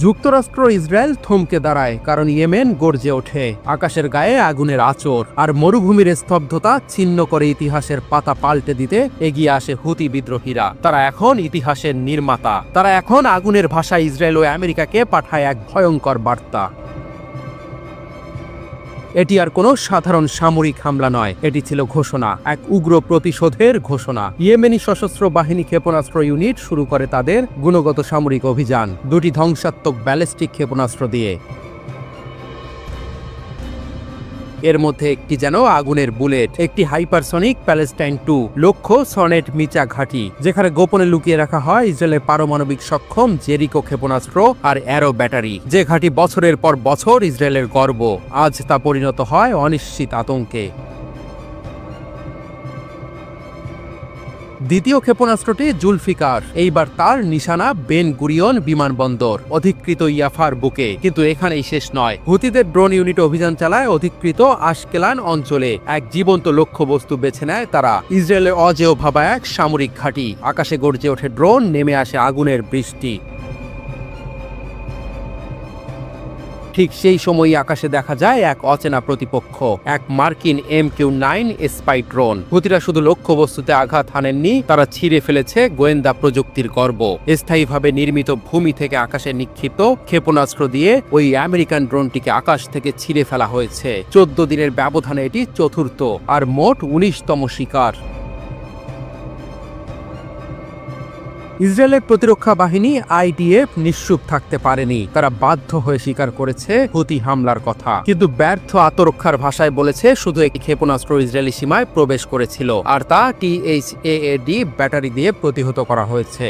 যুক্তরাষ্ট্র ইসরায়েল থমকে দাঁড়ায়, কারণ ইয়েমেন গর্জে ওঠে। আকাশের গায়ে আগুনের আঁচড় আর মরুভূমির স্তব্ধতা ছিন্ন করে ইতিহাসের পাতা পাল্টে দিতে এগিয়ে আসে হুতি বিদ্রোহীরা। তারা এখন ইতিহাসের নির্মাতা। তারা এখন আগুনের ভাষায় ইসরায়েল ও আমেরিকাকে পাঠায় এক ভয়ঙ্কর বার্তা। এটি আর কোনো সাধারণ সামরিক হামলা নয়, এটি ছিল ঘোষণা, এক উগ্র প্রতিশোধের ঘোষণা। ইয়েমেনি সশস্ত্র বাহিনী ক্ষেপণাস্ত্র ইউনিট শুরু করে তাদের গুণগত সামরিক অভিযান, দুটি ধ্বংসাত্মক ব্যালিস্টিক ক্ষেপণাস্ত্র দিয়ে। এর মধ্যে একটি যেন আগুনের বুলেট, একটি হাইপারসনিক প্যালেস্টাইন 2, লক্ষ্য সনেট মিচা ঘাঁটি, যেখানে গোপনে লুকিয়ে রাখা হয় ইসরায়েলের পারমাণবিক সক্ষম জেরিকো ক্ষেপণাস্ত্র আর অ্যারো ব্যাটারি। যে ঘাঁটি বছরের পর বছর ইসরায়েলের গর্ব, আজ তা পরিণত হয় অনিশ্চিত আতঙ্কে। দ্বিতীয় ক্ষেপণাস্ত্রটি জুলফিকার। এইবার তার নিশানা বেন গুরিয়ন বিমানবন্দর, অধিকৃত ইয়াফার বুকে। কিন্তু এখানেই শেষ নয়। হুতিদের ড্রোন ইউনিট অভিযান চালায় অধিকৃত আশকেলান অঞ্চলে। এক জীবন্ত লক্ষ্যবস্তু বেছে নেয় তারা, ইসরায়েলের অজেয় ভাবা এক সামরিক ঘাঁটি। আকাশে গর্জে ওঠে ড্রোন, নেমে আসে আগুনের বৃষ্টি। ঠিক সেই সময়ই আকাশে দেখা যায় এক অচেনা প্রতিপক্ষ, এক মার্কিন MQ-9 স্পাই ড্রোন। হুতিরা শুধু লক্ষ্যবস্তুতে আঘাত হানেননি, তারা ছিঁড়ে ফেলেছে গোয়েন্দা প্রযুক্তির গর্ব। স্থায়ীভাবে নির্মিত ভূমি থেকে আকাশে নিক্ষিপ্ত ক্ষেপণাস্ত্র দিয়ে ওই আমেরিকান ড্রোনটিকে আকাশ থেকে ছিঁড়ে ফেলা হয়েছে। 14 দিনের ব্যবধানে এটি চতুর্থ আর মোট 19তম শিকার। ইসরায়েলের প্রতিরক্ষা বাহিনী IDF নিশ্চুপ থাকতে পারেনি। তারা বাধ্য হয়ে স্বীকার করেছে হুতি হামলার কথা, কিন্তু ব্যর্থ আত্মরক্ষার ভাষায় বলেছে শুধু একটি ক্ষেপণাস্ত্র ইসরায়েলি সীমায় প্রবেশ করেছিল, আর তা THAAD ব্যাটারি দিয়ে প্রতিহত করা হয়েছে।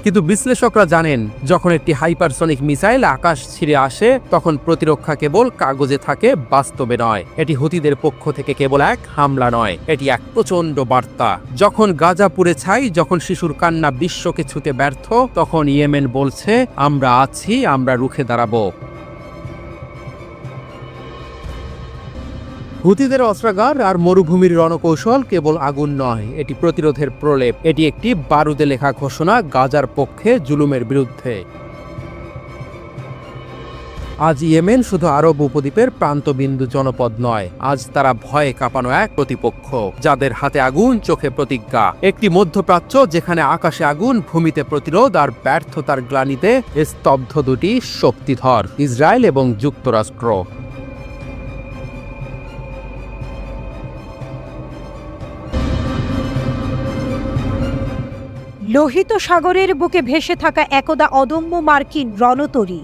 কিন্তু বিশ্লেষকরা জানেন, যখন একটি হাইপারসনিক মিসাইল আকাশ ছিঁড়ে আসে, তখন প্রতিরক্ষা কেবল কাগজে থাকে, বাস্তবে নয়। এটি হুতিদের পক্ষ থেকে কেবল এক হামলা নয়, এটি এক প্রচণ্ড বার্তা। যখন গাজা পুড়ে ছাই, যখন শিশুর কান্না বিশ্বকে ছুঁতে ব্যর্থ, তখন ইয়েমেন বলছে, আমরা আছি, আমরা রুখে দাঁড়াবো। হুতিদের অস্ত্রাগার আর মরুভূমির রণকৌশল কেবল আগুন নয়, এটি প্রতিরোধের প্রলেপ। এটি একটি বারুদে লেখা ঘোষণা গাজার পক্ষে, জুলুমের বিরুদ্ধে। আজ ইয়েমেন শুধু আরব উপদ্বীপের প্রান্তবিন্দু জনপদ নয়, আজ তারা ভয়ে কাঁপানো এক প্রতিপক্ষ, যাদের হাতে আগুন, চোখে প্রতিজ্ঞা। একটি মধ্যপ্রাচ্য যেখানে আকাশে আগুন, ভূমিতে প্রতিরোধ, আর ব্যর্থতার গ্লানিতে স্তব্ধ দুটি শক্তিধর, ইসরায়েল এবং যুক্তরাষ্ট্র। লোহিত সাগরের বুকে ভেসে থাকা একদা অদম্য মার্কিন রণতরী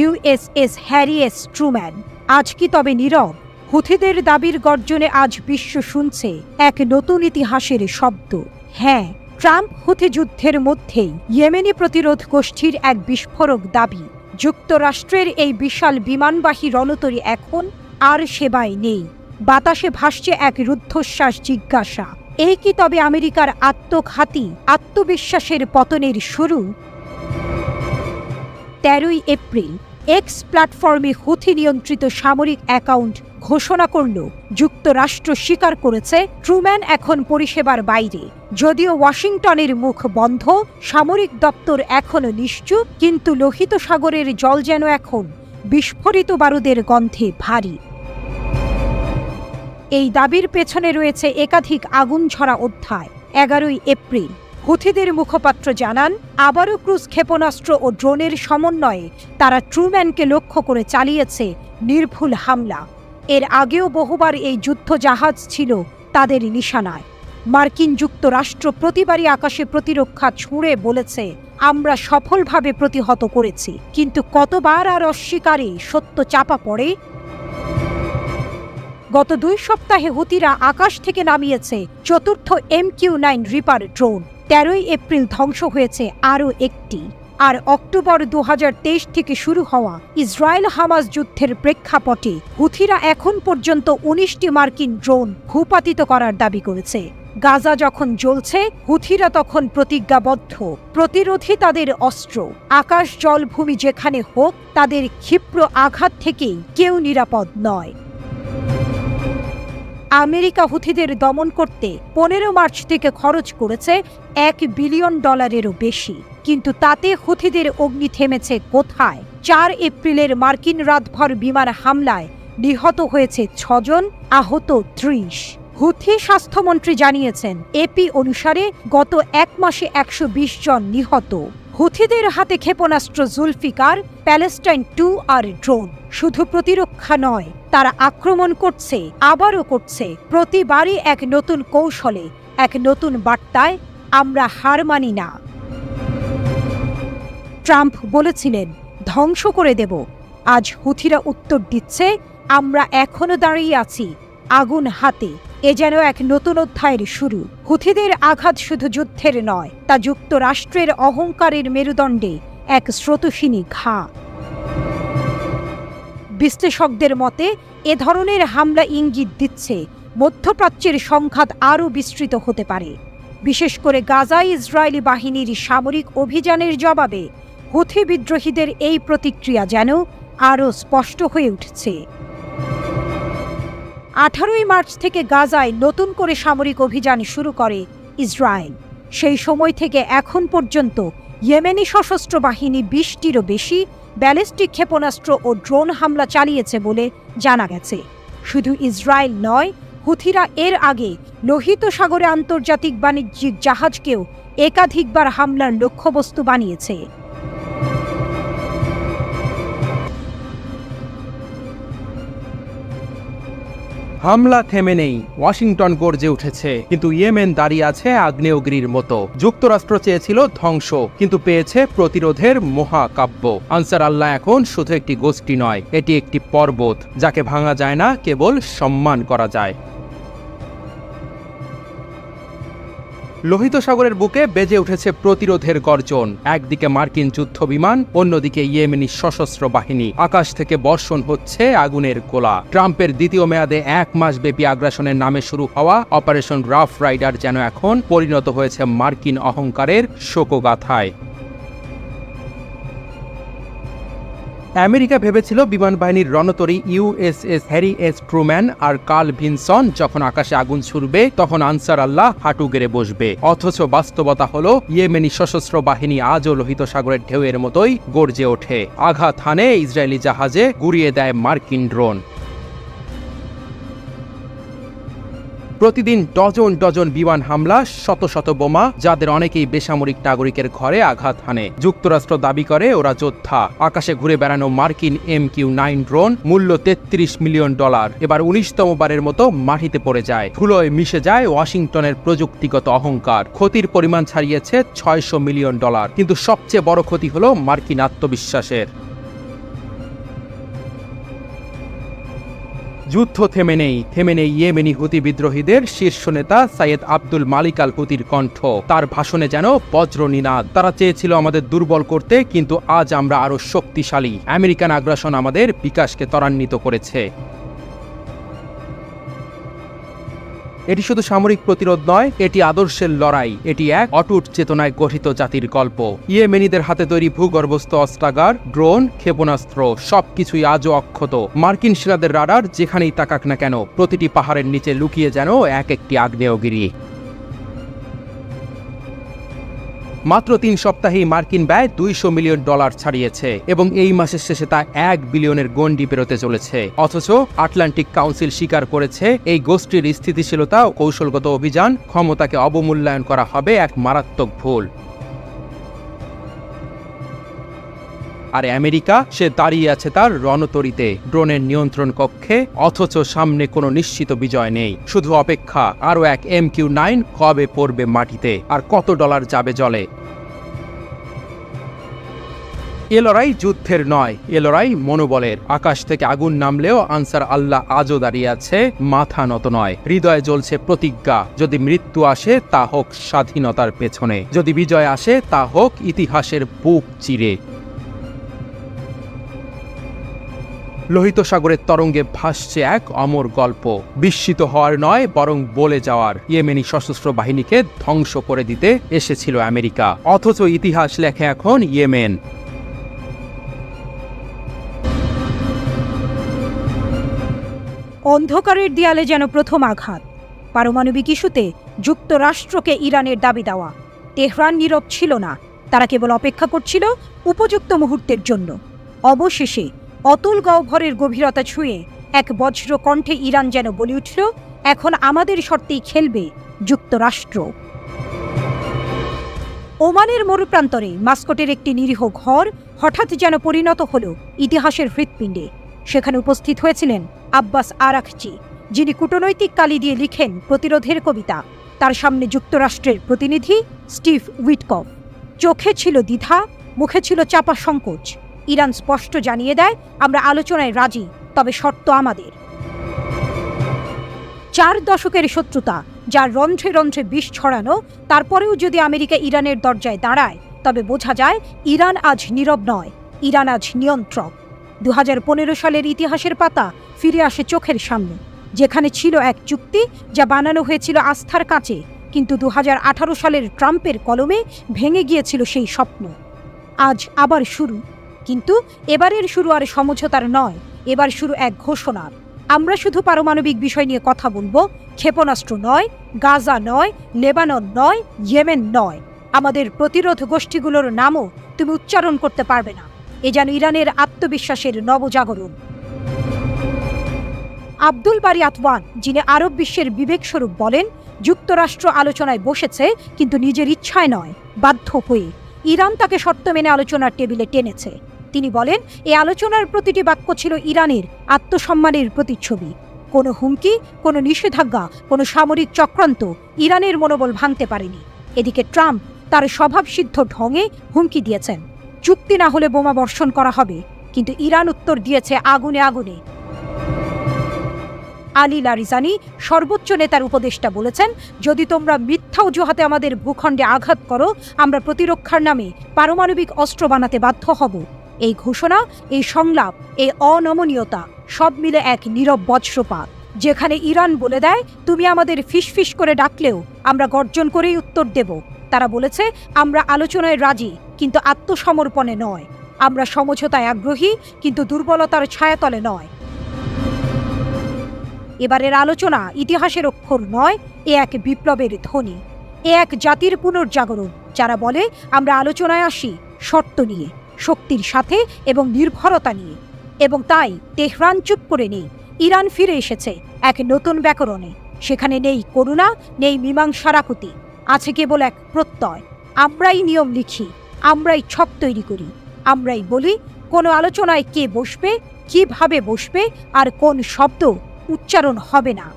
USS হ্যারি এস ট্রুম্যান আজ কি তবে নীরব? হুথিদের দাবির গর্জনে আজ বিশ্ব শুনছে এক নতুন ইতিহাসের শব্দ। হ্যাঁ, ট্রাম্প হুথি যুদ্ধের মধ্যেই ইয়েমেনি প্রতিরোধ গোষ্ঠীর এক বিস্ফোরক দাবি। যুক্তরাষ্ট্রের এই বিশাল বিমানবাহী রণতরী এখন আর সেবায় নেই। বাতাসে ভাসছে এক রুদ্ধশ্বাস জিজ্ঞাসা, এই কি তবে আমেরিকার আত্মঘাতী আত্মবিশ্বাসের পতনের শুরু? 13ই এপ্রিল এক্স প্ল্যাটফর্মে হুথি নিয়ন্ত্রিত সামরিক অ্যাকাউন্ট ঘোষণা করল, যুক্তরাষ্ট্র স্বীকার করেছে ট্রুম্যান এখন পরিষেবার বাইরে। যদিও ওয়াশিংটনের মুখ বন্ধ, সামরিক দপ্তর এখনও নিশ্চুপ, কিন্তু লোহিত সাগরের জল যেন এখন বিস্ফোরিত বারুদের গন্ধে ভারী। এই দাবির পেছনে রয়েছে একাধিক আগুনঝরা অধ্যায়। 11ই এপ্রিল হুথিদের মুখপাত্র জানান, আবারও ক্রুজ ক্ষেপণাস্ত্র ও ড্রোনের সমন্বয়ে তারা ট্রুম্যানকে লক্ষ্য করে চালিয়েছে নির্ভুল হামলা। এর আগেও বহুবার এই যুদ্ধ জাহাজ ছিল তাদের নিশানায়। মার্কিন যুক্তরাষ্ট্র প্রতিবারই আকাশে প্রতিরক্ষা ছুঁড়ে বলেছে, আমরা সফলভাবে প্রতিহত করেছি। কিন্তু কতবার আর অস্বীকারে সত্য চাপা পড়ে? গত 2 সপ্তাহে হুতিরা আকাশ থেকে নামিয়েছে চতুর্থ MQ-9 রিপার ড্রোন। 13ই এপ্রিল ধ্বংস হয়েছে আরও একটি। আর অক্টোবর 2023 থেকে শুরু হওয়া ইসরায়েল হামাস যুদ্ধের প্রেক্ষাপটে হুথিরা এখন পর্যন্ত 19টি মার্কিন ড্রোন ভূপাতিত করার দাবি করেছে। গাজা যখন জ্বলছে, হুথিরা তখন প্রতিজ্ঞাবদ্ধ, প্রতিরোধী তাদের অস্ত্র। আকাশ, জল, ভূমি যেখানে হোক, তাদের ক্ষিপ্র আঘাত থেকেই কেউ নিরাপদ নয়। আমেরিকা হুথিদের দমন করতে 15 মার্চ থেকে খরচ করেছে $1 বিলিয়ন বেশি, কিন্তু তাতে হুথিদের অগ্নি থেমেছে কোথায়? 4 এপ্রিলের মার্কিন রাতভর বিমান হামলায় নিহত হয়েছে 6 জন, আহত 30। হুথি স্বাস্থ্যমন্ত্রী জানিয়েছেন, এপি অনুসারে গত 1 মাসে 120 জন নিহত। হুথিদের হাতে ক্ষেপণাস্ত্র জুলফিকার, প্যালেস্টাইন 2 আর ড্রোন। শুধু প্রতিরক্ষা নয়, তারা আক্রমণ করছে, আবারও করছে, প্রতিবারই এক নতুন কৌশলে, এক নতুন বার্তায়, আমরা হার মানি না। ট্রাম্প বলেছিলেন, ধ্বংস করে দেব। আজ হুথিরা উত্তর দিচ্ছে, আমরা এখনো দাঁড়িয়ে আছি, আগুন হাতে। এ যেন এক নতুন অধ্যায়ের শুরু। হুথিদের আঘাত শুধু যুদ্ধের নয়, তা যুক্তরাষ্ট্রের অহংকারের মেরুদণ্ডে এক স্রোতস্বিনী ঘা। বিশ্লেষকদের মতে এ ধরনের হামলা ইঙ্গিত দিচ্ছে মধ্যপ্রাচ্যের সংঘাত আরও বিস্তৃত হতে পারে। বিশেষ করে গাজায় ইসরায়েলি বাহিনীর সামরিক অভিযানের জবাবে হুথি বিদ্রোহীদের এই প্রতিক্রিয়া যেন আরও স্পষ্ট হয়ে উঠছে। 18 মার্চ থেকে গাজায় নতুন করে সামরিক অভিযান শুরু করে ইসরায়েল। সেই সময় থেকে এখন পর্যন্ত ইয়েমেনি সশস্ত্র বাহিনী 20টিরও বেশি ব্যালিস্টিক ক্ষেপণাস্ত্র ও ড্রোন হামলা চালিয়েছে বলে জানা গেছে। শুধু ইসরায়েল নয়, হুথিরা এর আগে লোহিত সাগরে আন্তর্জাতিক বাণিজ্যিক জাহাজকেও একাধিকবার হামলার লক্ষ্যবস্তু বানিয়েছে। হামলা থেমে নেই, ওয়াশিংটন গর্জে উঠেছে, কিন্তু ইয়েমেন দাঁড়িয়ে আছে আগ্নেয়গিরির মতো। যুক্তরাষ্ট্র চেয়েছিল ধ্বংস, কিন্তু পেয়েছে প্রতিরোধের মহাকাব্য। আনসার আল্লাহ এখন শুধু একটি গোষ্ঠী নয়, এটি একটি পর্বত, যাকে ভাঙা যায় না, কেবল সম্মান করা যায়। লোহিত সাগরের বুকে বেজে উঠেছে প্রতিরোধের গর্জন। একদিকে মার্কিন যুদ্ধ বিমান, অন্যদিকে ইয়েমেনি সশস্ত্র বাহিনী। আকাশ থেকে বর্ষণ হচ্ছে আগুনের গোলা। ট্রাম্পের দ্বিতীয় মেয়াদে 1 মাস ব্যাপী আগ্রাসনের নামে শুরু হওয়া অপারেশন রাফ রাইডার যেন এখন পরিণত হয়েছে মার্কিন অহংকারের শোকগাথায়। আমেরিকা ভেবেছিল বিমান বাহিনীর রণতরী ইউএসএস হ্যারি এস ট্রুম্যান আর কার্ল ভিনসন যখন আকাশে আগুন ছুড়বে, তখন আনসার আল্লাহ হাঁটু গেড়ে বসবে। অথচ বাস্তবতা হলো ইয়েমেনি সশস্ত্র বাহিনী আজও লোহিত সাগরের ঢেউয়ের মতোই গর্জে ওঠে। আঘাত হানে ইসরায়েলি জাহাজে, গুড়িয়ে দেয় মার্কিন ড্রোন। প্রতিদিন ডজন ডজন বিমান হামলা, শত শত বোমা, যাদের অনেকেই বেসামরিক নাগরিকের ঘরে আঘাত হানে। যুক্তরাষ্ট্র দাবি করে ওরা যোদ্ধা। আকাশে ঘুরে বেড়ানো মার্কিন MQ-9 ড্রোন, মূল্য $33 মিলিয়ন, এবার 19তম বারের মতো মাটিতে পড়ে যায়। ধুলোয় মিশে যায় ওয়াশিংটনের প্রযুক্তিগত অহংকার। ক্ষতির পরিমাণ ছাড়িয়েছে $600 মিলিয়ন, কিন্তু সবচেয়ে বড় ক্ষতি হলো মার্কিন আত্মবিশ্বাসের। যুদ্ধ থেমে নেই ইয়েমেনি হুতি বিদ্রোহীদের শীর্ষ নেতা সাইয়েদ আব্দুল মালিক আল হুতির কণ্ঠ। তার ভাষণে যেন বজ্রনিনাদ। তারা চেয়েছিল আমাদের দুর্বল করতে, কিন্তু আজ আমরা আরো শক্তিশালী। আমেরিকান আগ্রাসন আমাদের বিকাশকে ত্বরান্বিত করেছে। এটি শুধু সামরিক প্রতিরোধ নয়, এটি আদর্শের লড়াই। এটি এক অটুট চেতনায় গঠিত জাতির গল্প। ইয়েমেনিদের হাতে তৈরি ভূগর্ভস্থ অস্ত্রাগার, ড্রোন, ক্ষেপণাস্ত্র সবকিছুই আজও অক্ষত। মার্কিন সেনাদের রাডার যেখানেই তাকাক না কেন, প্রতিটি পাহাড়ের নিচে লুকিয়ে যেন এক একটি আগ্নেয়গিরি। মাত্র 3 সপ্তাহেই মার্কিন ব্যয় $200 মিলিয়ন ছাড়িয়েছে, এবং এই মাসের শেষে তা $1 বিলিয়নের গণ্ডি পেরোতে চলেছে। অথচ আটলান্টিক কাউন্সিল স্বীকার করেছে, এই গোষ্ঠীর স্থিতিশীলতা ও কৌশলগত অভিযান ক্ষমতাকে অবমূল্যায়ন করা হবে এক মারাত্মক ভুল। আর আমেরিকা, সে দাঁড়িয়ে আছে তার রণতরীতে, ড্রোনের নিয়ন্ত্রণ কক্ষে, অথচ সামনে কোনো নিশ্চিত বিজয় নেই। শুধু অপেক্ষা, আরও এক MQ-9 কবে পড়বে মাটিতে, আর কত ডলার যাবে জলে। এ লড়াই যুদ্ধের নয়, এ লড়াই মনোবলের। আকাশ থেকে আগুন নামলেও আনসার আল্লাহ আজও দাঁড়িয়ে আছে, মাথা নত নয়। হৃদয়ে জ্বলছে প্রতিজ্ঞা, যদি মৃত্যু আসে তা হোক স্বাধীনতার পেছনে, যদি বিজয় আসে তা হোক ইতিহাসের বুক চিরে। লোহিত সাগরের তরঙ্গে ভাসছে এক অমর গল্প, বিস্মিত হওয়ার নয় বরং বলে যাওয়ার। ইয়েমেনি সশস্ত্র বাহিনীকে ধ্বংস করে দিতে এসেছিল আমেরিকা, অথচ ইতিহাস লেখে এখন ইয়েমেন। অন্ধকারের দেয়ালে যেন প্রথম আঘাত। পারমাণবিক ইস্যুতে যুক্তরাষ্ট্রকে ইরানের দাবি দেওয়া। তেহরান নীরব ছিল না, তারা কেবল অপেক্ষা করছিল উপযুক্ত মুহূর্তের জন্য। অবশেষে অতুল গহ্বরের গভীরতা ছুঁয়ে এক বজ্র কণ্ঠে ইরান যেন বলে উঠল, এখন আমাদের শর্তেই খেলবে যুক্তরাষ্ট্র। ওমানের মরুপ্রান্তরে মাস্কটের একটি নিরীহ ঘর হঠাৎ যেন পরিণত হল ইতিহাসের হৃৎপিণ্ডে। সেখানে উপস্থিত হয়েছিলেন আব্বাস আরাকচি, যিনি কূটনৈতিক কালি দিয়ে লিখেন প্রতিরোধের কবিতা। তার সামনে যুক্তরাষ্ট্রের প্রতিনিধি স্টিভ উইটকফ। চোখে ছিল দ্বিধা, মুখে ছিল চাপা সংকোচ। ইরান স্পষ্ট জানিয়ে দেয়, আমরা আলোচনায় রাজি, তবে শর্ত আমাদের। 4 দশকের শত্রুতা, যার রন্ধ্রে রন্ধ্রে বিষ ছড়ানো, তারপরেও যদি আমেরিকা ইরানের দরজায় দাঁড়ায়, তবে বোঝা যায় ইরান আজ নীরব নয়, ইরান আজ নিয়ন্ত্রক। 2015 সালের ইতিহাসের পাতা ফিরে আসে চোখের সামনে, যেখানে ছিল এক চুক্তি যা বানানো হয়েছিল আস্থার কাঁচে, কিন্তু 2018 সালের ট্রাম্পের কলমে ভেঙে গিয়েছিল সেই স্বপ্ন। আজ আবার শুরু, কিন্তু এবারের শুরু আর সমঝোতার নয়, এবার শুরু এক ঘোষণার। আমরা শুধু পারমাণবিক বিষয় নিয়ে কথা বলবো, ক্ষেপণাস্ত্র নয়, গাজা নয়, লেবানন নয়, ইয়েমেন নয়। আমাদের প্রতিরোধ গোষ্ঠীগুলোর নামও তুমি উচ্চারণ করতে পারবে না। এ যেন ইরানের আত্মবিশ্বাসের নবজাগরণ। আব্দুল বারি আতওয়ান, যিনি আরব বিশ্বের বিবেকস্বরূপ, বলেন, যুক্তরাষ্ট্র আলোচনায় বসেছে, কিন্তু নিজের ইচ্ছায় নয়, বাধ্য হয়ে। ইরান তাকে শর্ত মেনে আলোচনার টেবিলে টেনেছে। তিনি বলেন, এই আলোচনার প্রতিটি বাক্য ছিল ইরানের আত্মসম্মানের প্রতিচ্ছবি। কোনো হুমকি, কোনো নিষেধাজ্ঞা, কোনো সামরিক চক্রান্ত ইরানের মনোবল ভাঙতে পারেনি। এদিকে ট্রাম্প তার স্বভাবসিদ্ধ ঢঙে হুমকি দিয়েছেন, চুক্তি না হলে বোমা বর্ষণ করা হবে, কিন্তু ইরান উত্তর দিয়েছে আগুনে আগুনে। আলী লারিজানি, সর্বোচ্চ নেতার উপদেষ্টা, বলেছেন, যদি তোমরা মিথ্যা অজুহাতে আমাদের ভূখণ্ডে আঘাত করো, আমরা প্রতিরক্ষার নামে পারমাণবিক অস্ত্র বানাতে বাধ্য হব। এই ঘোষণা, এই সংলাপ, এই অনমনীয়তা সব মিলে এক নীরব বজ্রপাত, যেখানে ইরান বলে দেয়, তুমি আমাদের ফিসফিস করে ডাকলেও আমরা গর্জন করেই উত্তর দেব। তারা বলেছে, আমরা আলোচনায় রাজি, কিন্তু আত্মসমর্পণে নয়। আমরা সমঝোতায় আগ্রহী, কিন্তু দুর্বলতার ছায়াতলে নয়। এবারের আলোচনা ইতিহাসের অক্ষর নয়, এ এক বিপ্লবের ধ্বনি, এ এক জাতির পুনর্জাগরণ, যারা বলে, আমরা আলোচনায় আসি শর্ত নিয়ে, শক্তির সাথে এবং নির্ভরতা নিয়ে। এবং তাই তেহরান চুপ করে নেই, ইরান ফিরে এসেছে এক নতুন ব্যাকরণে। সেখানে নেই করুণা, নেই মীমাংসার আকুতি, আছে কেবল এক প্রত্যয়, আমরাই নিয়ম লিখি, আমরাই ছক তৈরি করি, আমরাই বলি কোনো আলোচনায় কে বসবে, কিভাবে বসবে, আর কোন শব্দ উচ্চারণ হবে না।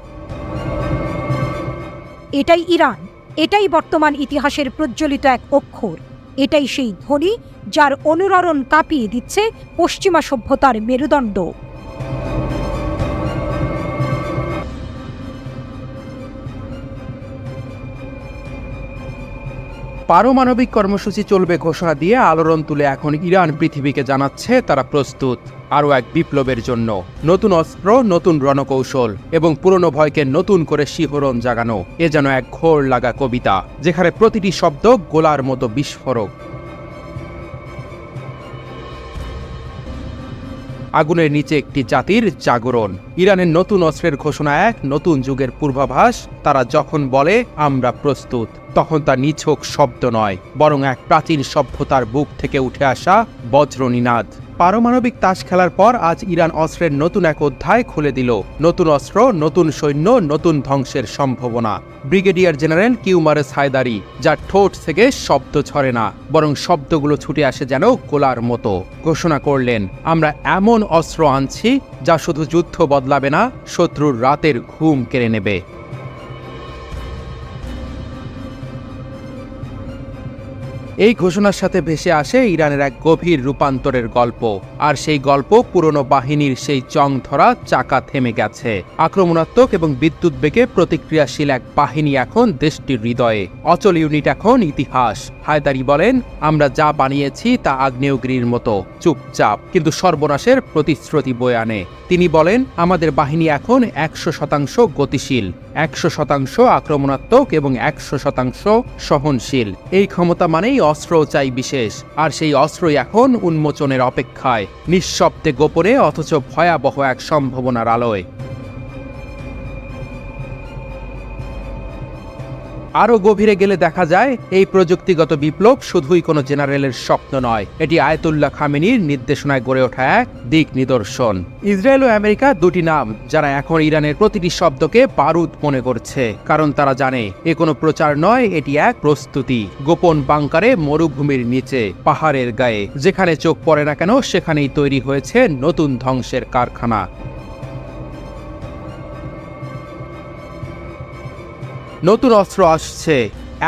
এটাই ইরান, এটাই বর্তমান ইতিহাসের প্রজ্বলিত এক অক্ষর, এটাই সেই ধ্বনি যার অনুরণন কাঁপিয়ে দিচ্ছে পশ্চিমা সভ্যতার মেরুদণ্ড। পারমাণবিক কর্মসূচি চলবে ঘোষণা দিয়ে আলোড়ন তুলে এখন ইরান পৃথিবীকে জানাচ্ছে তারা প্রস্তুত আরও এক বিপ্লবের জন্য। নতুন অস্ত্র, নতুন রণকৌশল এবং পুরনো ভয়কে নতুন করে শিহরণ জাগানো, এ যেন এক ঘোর লাগা কবিতা, যেখানে প্রতিটি শব্দ গোলার মতো বিস্ফোরক। আগুনের নিচে একটি জাতির জাগরণ। ইরানের নতুন অস্ত্রের ঘোষণা এক নতুন যুগের পূর্বাভাস। তারা যখন বলে আমরা প্রস্তুত, তখন তা নিছক শব্দ নয়, বরং এক প্রাচীন সভ্যতার বুক থেকে উঠে আসা বজ্রনিনাদ। পারমাণবিক তাস খেলার পর আজ ইরান অস্ত্রের নতুন এক অধ্যায় খুলে দিল। নতুন অস্ত্র, নতুন সৈন্য, নতুন ধ্বংসের সম্ভাবনা। ব্রিগেডিয়ার জেনারেল কিউমারেস হায়দারি, যার ঠোঁট থেকে শব্দ ছড়ে না, বরং শব্দগুলো ছুটে আসে যেন গোলার মতো, ঘোষণা করলেন, আমরা এমন অস্ত্র আনছি যা শুধু যুদ্ধ বদলাবে না, শত্রুর রাতের ঘুম কেড়ে নেবে। এই ঘোষণার সাথে ভেসে আসে ইরানের এক গভীর রূপান্তরের গল্প। আর সেই গল্প পুরনো বাহিনীর সেই জং ধরা চাকা থেমে গেছে। আক্রমণাত্মক এবং বিদ্যুৎ বেগে প্রতিক্রিয়াশীল এক বাহিনী এখন দেশটির হৃদয়ে। অচল ইউনিট এখন ইতিহাস। হায়দারি বলেন, আমরা যা বানিয়েছি তা আগ্নেয়গিরির মতো চুপচাপ, কিন্তু সর্বনাশের প্রতিশ্রুতি বয়ে আনে। তিনি বলেন, আমাদের বাহিনী এখন 100% গতিশীল, 100% আক্রমণাত্মক এবং 100% সহনশীল। এই ক্ষমতা মানেই অস্ত্র চাই বিশেষ, আর সেই অস্ত্রই এখন উন্মোচনের অপেক্ষায়, নিঃশব্দে গোপনে অথচ ভয়াবহ এক সম্ভাবনার আলোয়। আরও গভীরে গেলে দেখা যায় এই প্রযুক্তিগত বিপ্লব শুধুই কোনো জেনারেলের স্বপ্ন নয়, এটি আয়াতুল্লাহ খামেনির নির্দেশনায় গড়ে ওঠা এক দিক নিদর্শন। ইসরায়েল ও আমেরিকা দুটি নাম যারা এখন ইরানের প্রতিটি শব্দকে বারুদ মনে করছে, কারণ তারা জানে এ কোনো প্রচার নয়, এটি এক প্রস্তুতি। গোপন বাংকারে, মরুভূমির নিচে, পাহাড়ের গায়ে, যেখানে চোখ পড়ে না কেন সেখানেই তৈরি হয়েছে নতুন ধ্বংসের কারখানা। নতুন অস্ত্র আসছে,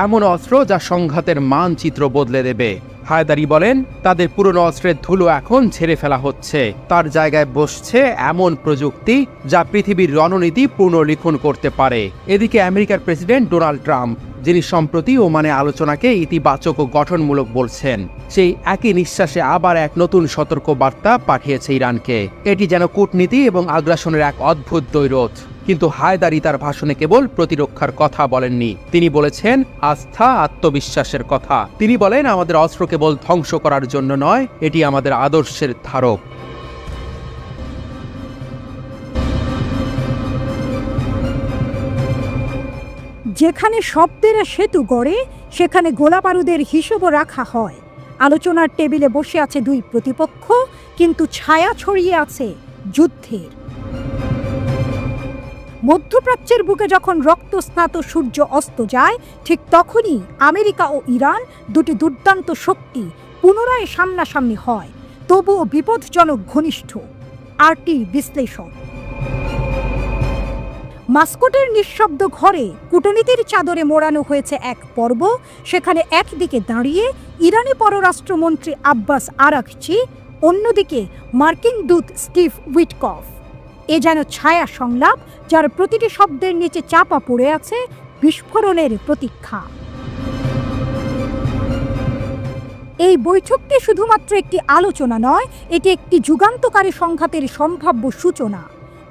এমন অস্ত্র যা সংঘাতের মানচিত্র বদলে দেবে। হায়দারি বলেন, তাদের পুরনো অস্ত্রের ধুলো এখন ঝেড়ে ফেলা হচ্ছে, তার জায়গায় বসছে এমন প্রযুক্তি যা পৃথিবীর রণনীতি পুনর্লিখন করতে পারে। এদিকে আমেরিকার প্রেসিডেন্ট ডোনাল্ড ট্রাম্প, যিনি সম্প্রতি ওমানে আলোচনাকে ইতিবাচক ও গঠনমূলক বলছেন, সেই একই নিঃশ্বাসে আবার এক নতুন সতর্ক বার্তা পাঠিয়েছে ইরানকে। এটি যেন কূটনীতি এবং আগ্রাসনের এক অদ্ভুত দ্বৈরথ। কিন্তু হায়দারি তার ভাষণে কেবল প্রতিরক্ষার কথা বলেননি, তিনি বলেছেন আস্থা, আত্মবিশ্বাসের কথা। তিনি বলেন, আমাদের অস্ত্র কেবল ধ্বংস করার জন্য নয়, এটি আমাদের আদর্শের ধারক। যেখানে শব্দের সেতু গড়ে সেখানে গোলাবারুদের হিসেবও রাখা হয়। আলোচনার টেবিলে বসে আছে দুই প্রতিপক্ষ, কিন্তু ছায়া ছড়িয়ে আছে যুদ্ধের। মধ্যপ্রাচ্যের বুকে যখন রক্তস্নাত সূর্য অস্ত যায়, ঠিক তখনই আমেরিকা ও ইরান, দুটি দুর্দান্ত শক্তি পুনরায় সামনাসামনি হয়, তবুও বিপজ্জনক ঘনিষ্ঠ। আরটি বিশ্লেষণ। মাস্কোটের নিঃশব্দ ঘরে কূটনীতির চাদরে মোড়ানো হয়েছে এক পর্ব। সেখানে একদিকে দাঁড়িয়ে ইরানি পররাষ্ট্রমন্ত্রী আব্বাস আরাকচি, অন্যদিকে মার্কিন দূত স্টিভ উইটকফ। এ যেন ছায়া সংলাপ, যার প্রতিটি শব্দের নিচে চাপা পড়ে আছে বিস্ফোরণের প্রতীক্ষা। এই বৈঠকটি শুধুমাত্র একটি আলোচনা নয়, এটি একটি যুগান্তকারী সংঘাতের সম্ভাব্য সূচনা।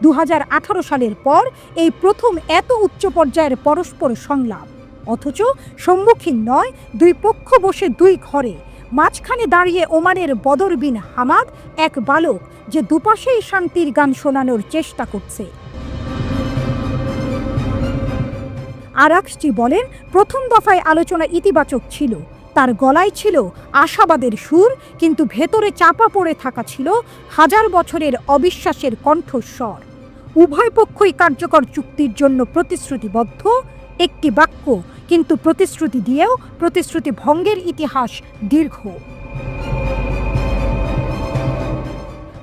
2018 সালের পর এই প্রথম এত উচ্চ পর্যায়ের পরস্পর সংলাপ, অথচ সম্মুখীন নয়, দুই পক্ষ বসে দুই ঘরে। মাঝখানে দাঁড়িয়ে ওমানের বদর বিন হামাদ, এক বালক যে দুপাশেই শান্তির গান শোনানোর চেষ্টা করছে। আরাকচি বলেন, প্রথম দফায় আলোচনা ইতিবাচক ছিল, তার গলায় ছিল আশাবাদের সুর, কিন্তু ভেতরে চাপা পড়ে থাকা ছিল হাজার বছরের অবিশ্বাসের কণ্ঠস্বর। উভয় পক্ষই কার্যকর চুক্তির জন্য প্রতিশ্রুতিবদ্ধ, একটি বাক্য, কিন্তু প্রতিশ্রুতি দিয়েও প্রতিশ্রুতি ভঙ্গের ইতিহাস দীর্ঘ।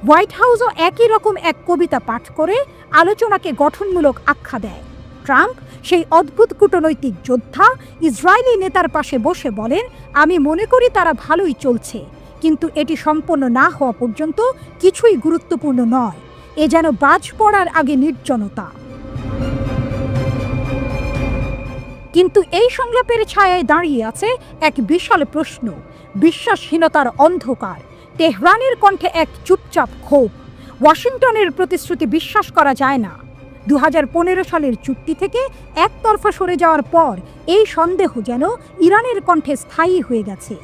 হোয়াইট হাউসও একই রকম এক কবিতা পাঠ করে আলোচনাকে গঠনমূলক আখ্যা দেয়। ট্রাম্প, সেই অদ্ভুত কূটনৈতিক যোদ্ধা, ইসরায়েলি নেতার পাশে বসে বলেন, আমি মনে করি তারা ভালোই চলছে, কিন্তু এটি সম্পন্ন না হওয়া পর্যন্ত কিছুই গুরুত্বপূর্ণ নয়। এ যেন বাজ পড়ার আগে নির্জনতা। কিন্তু এই সংলাপের ছায়ায় দাঁড়িয়ে আছে এক বিশাল প্রশ্ন, বিশ্বাসহীনতার অন্ধকার। তেহরানের কণ্ঠে এক চুপচাপ ক্ষোভ। ওয়াশিংটনের প্রতিশ্রুতি বিশ্বাস করা যায় না। 2015 সালের চুক্তি থেকে একতরফা সরে যাওয়ার পর এই সন্দেহ যেন ইরানের কণ্ঠে স্থায়ী হয়ে গেছে।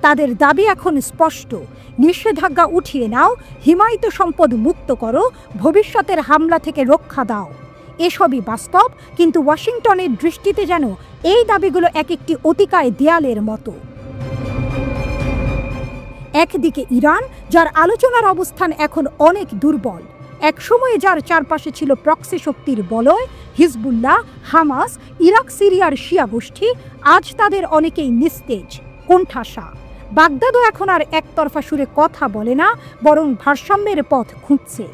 তাদের দাবি এখন স্পষ্ট, নিষেধাজ্ঞা উঠিয়ে নাও, হিমায়িত সম্পদ মুক্ত করো, ভবিষ্যতের হামলা থেকে রক্ষা দাও। এসবই বাস্তব, কিন্তু ওয়াশিংটনের দৃষ্টিতে যেন এই দাবিগুলো এক একটি অতিকায় দেয়ালের মতো। একদিকে ইরান, যার আলোচনার অবস্থান এখন অনেক দুর্বল, একসময়ে যার চারপাশে ছিল প্রক্সি শক্তির বলয়, হিজবুল্লাহ, হামাস, ইরাক সিরিয়ার শিয়া গোষ্ঠী, আজ তাদের অনেকেই নিস্তেজ, কোণঠাসা। বাগদাদও এখন আর একতরফা সুরে কথা বলে না, বরং ভারসাম্যের পথ খুঁজছে।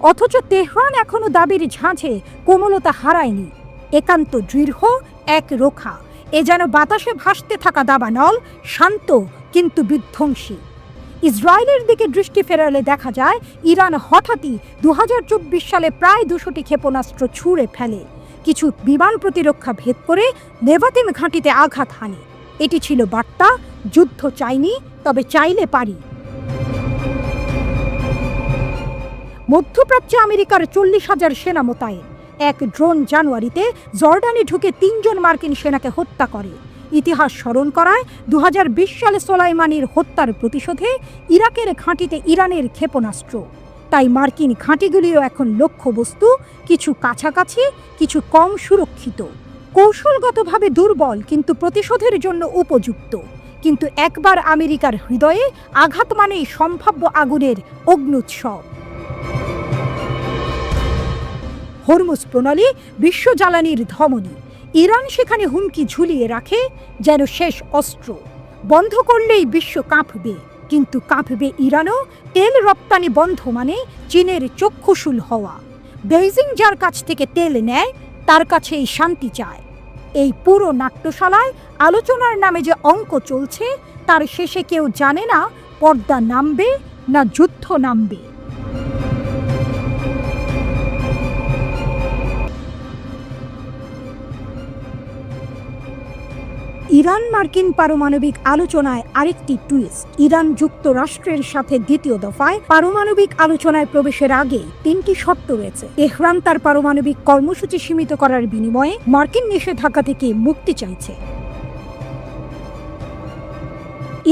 অথচ তেহরান এখনো দাবির ঝাঁঝে কোমলতা হারায়নি, একান্ত দৃঢ়, একরোখা। এ যেন বাতাসে ভাসতে থাকা দাবানল, শান্ত কিন্তু বিধ্বংসী। ইসরায়েলের দিকে দৃষ্টি ফেরালে দেখা যায়, ইরান হঠাৎই 2024 সালে প্রায় 200টি ক্ষেপণাস্ত্র ছুঁড়ে ফেলে। কিছু বিমান প্রতিরক্ষা ভেদ করে নেভাতিম ঘাঁটিতে আঘাত হানে। এটি ছিল বার্তা, যুদ্ধ চাইনি, তবে চাইলে পারি। মধ্যপ্রাচ্যে আমেরিকার 40,000 সেনা মোতায়েন। এক ড্রোন জানুয়ারিতে জর্ডানে ঢুকে 3 জন মার্কিন সেনাকে হত্যা করে। ইতিহাস স্মরণ করায় 2020 সালে সোলাইমানির হত্যার প্রতিশোধে ইরাকের ঘাঁটিতে ইরানের ক্ষেপণাস্ত্র। তাই মার্কিন ঘাঁটিগুলিও এখন লক্ষ্যবস্তু, কিছু কাছাকাছি, কিছু কম সুরক্ষিত, কৌশলগতভাবে দুর্বল কিন্তু প্রতিশোধের জন্য উপযুক্ত। কিন্তু একবার আমেরিকার হৃদয়ে আঘাত মানেই সম্ভাব্য আগুনের অগ্ন্যুৎসব। হরমুজ প্রণালী বিশ্ব জ্বালানির ধমনী। ইরান সেখানে হুমকি ঝুলিয়ে রাখে যেন শেষ অস্ত্র। বন্ধ করলেই বিশ্ব কাঁপবে, কিন্তু কাঁপবে ইরানও। তেল রপ্তানি বন্ধ মানে চীনের চক্ষুশূল হওয়া। বেইজিং যার কাছ থেকে তেল নেয় তার কাছেই শান্তি চায়। এই পুরো নাট্যশালায় আলোচনার নামে যে অঙ্ক চলছে তার শেষে কেউ জানে না পর্দা নামবে না যুদ্ধ নামবে। ইরান মার্কিন পারমাণবিক আলোচনায় আরেকটি টুইস্ট। ইরান যুক্তরাষ্ট্রের সাথে দ্বিতীয় দফায় পারমাণবিক আলোচনায় প্রবেশের আগে 3টি শর্ত রয়েছে। তেহরান তার পারমাণবিক কর্মসূচি সীমিত করার বিনিময়ে মার্কিন নিষেধাজ্ঞা থেকে মুক্তি চাইছে।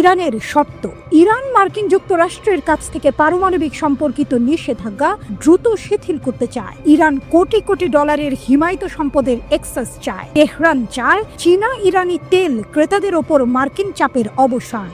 ইরানের শর্ত, ইরান মার্কিন যুক্তরাষ্ট্রের কাছ থেকে পারমাণবিক সম্পর্কিত নিষেধাজ্ঞা দ্রুত শিথিল করতে চায়। ইরান কোটি কোটি ডলারের হিমায়িত সম্পদের এক্সেস চায়। তেহরান চায় চীনা ইরানি তেল ক্রেতাদের ওপর মার্কিন চাপের অবসান।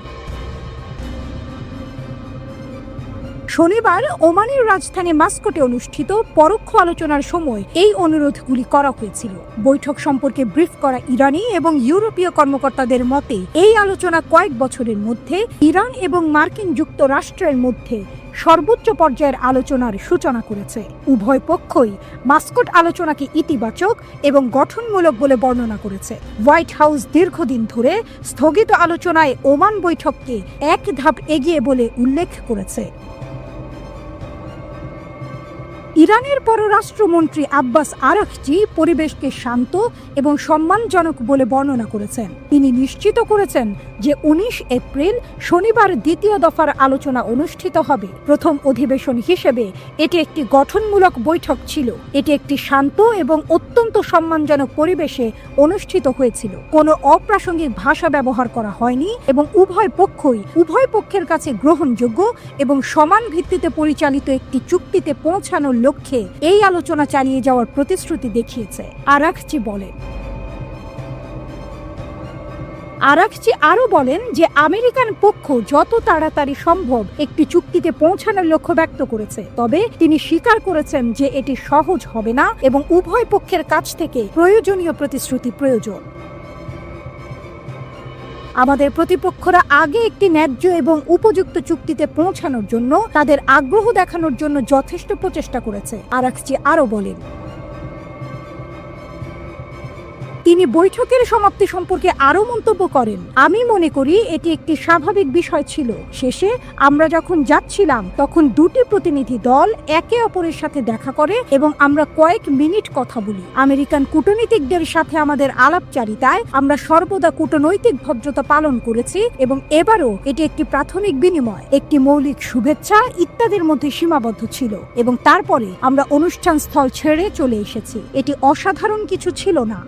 শনিবার ওমানের রাজধানী মাস্কটে অনুষ্ঠিত পরোক্ষ আলোচনার সময় এই অনুরোধগুলি করা হয়েছিল। বৈঠক সম্পর্কে ব্রিফ করা ইরানি এবং ইউরোপীয় কর্মকর্তাদের মতে এই আলোচনা কয়েক বছরের মধ্যে ইরান এবং মার্কিন যুক্তরাষ্ট্রের মধ্যে সর্বোচ্চ পর্যায়ের আলোচনার সূচনা করেছে। উভয় পক্ষই মাস্কট আলোচনাকে ইতিবাচক এবং গঠনমূলক বলে বর্ণনা করেছে। হোয়াইট হাউস দীর্ঘদিন ধরে স্থগিত আলোচনায় ওমান বৈঠককে এক ধাপ এগিয়ে বলে উল্লেখ করেছে। ইরানের পররাষ্ট্রমন্ত্রী আব্বাস আরাকচি পরিবেশকে শান্ত এবং সম্মানজনক বলে বর্ণনা করেছেন। তিনি নিশ্চিত করেছেন যে 19 এপ্রিল শনিবার দ্বিতীয় দফার আলোচনা অনুষ্ঠিত হবে। প্রথম অধিবেশন হিসেবে এটি একটি গঠনমূলক বৈঠক ছিল। এটি একটি শান্ত এবং অত্যন্ত সম্মানজনক পরিবেশে অনুষ্ঠিত হয়েছিল। কোনো অপ্রাসঙ্গিক ভাষা ব্যবহার করা হয়নি এবং উভয় পক্ষের কাছে গ্রহণযোগ্য এবং সমান ভিত্তিতে পরিচালিত একটি চুক্তিতে পৌঁছানোর লক্ষ্যে এই আলোচনা চালিয়ে যাওয়ার প্রতিশ্রুতি দেখিয়েছে, আরাকচি বলেন। আরাকচি আরও বলেন যে আমেরিকান পক্ষ যত তাড়াতাড়ি সম্ভব একটি চুক্তিতে পৌঁছানোর লক্ষ্য ব্যক্ত করেছে, তবে তিনি স্বীকার করেছেন যে এটি সহজ হবে না এবং উভয় পক্ষের কাছ থেকে প্রয়োজনীয় প্রতিশ্রুতি প্রয়োজন। আমাদের প্রতিপক্ষরা আগে একটি ন্যায্য এবং উপযুক্ত চুক্তিতে পৌঁছানোর জন্য তাদের আগ্রহ দেখানোর জন্য যথেষ্ট প্রচেষ্টা করেছে, আরাকচি আরও বলেন। তিনি বৈঠকের সমাপ্তি সম্পর্কে আরও মন্তব্য করেন, আমি মনে করি এটি একটি স্বাভাবিক বিষয় ছিল। শেষে আমরা যখন যাচ্ছিলাম তখন দুটি প্রতিনিধি দল একে অপরের সাথে দেখা করে এবং আমরা কয়েক মিনিট কথা বলি। আমেরিকান কূটনীতিকদের সাথে আমাদের আলাপচারিতায় আমরা সর্বদা কূটনৈতিক ভদ্রতা পালন করেছি এবং এবারও এটি একটি প্রাথমিক বিনিময়, একটি মৌলিক শুভেচ্ছা ইত্যাদির মধ্যে সীমাবদ্ধ ছিল এবং তারপরে আমরা অনুষ্ঠান স্থল ছেড়ে চলে এসেছি। এটি অসাধারণ কিছু ছিল না।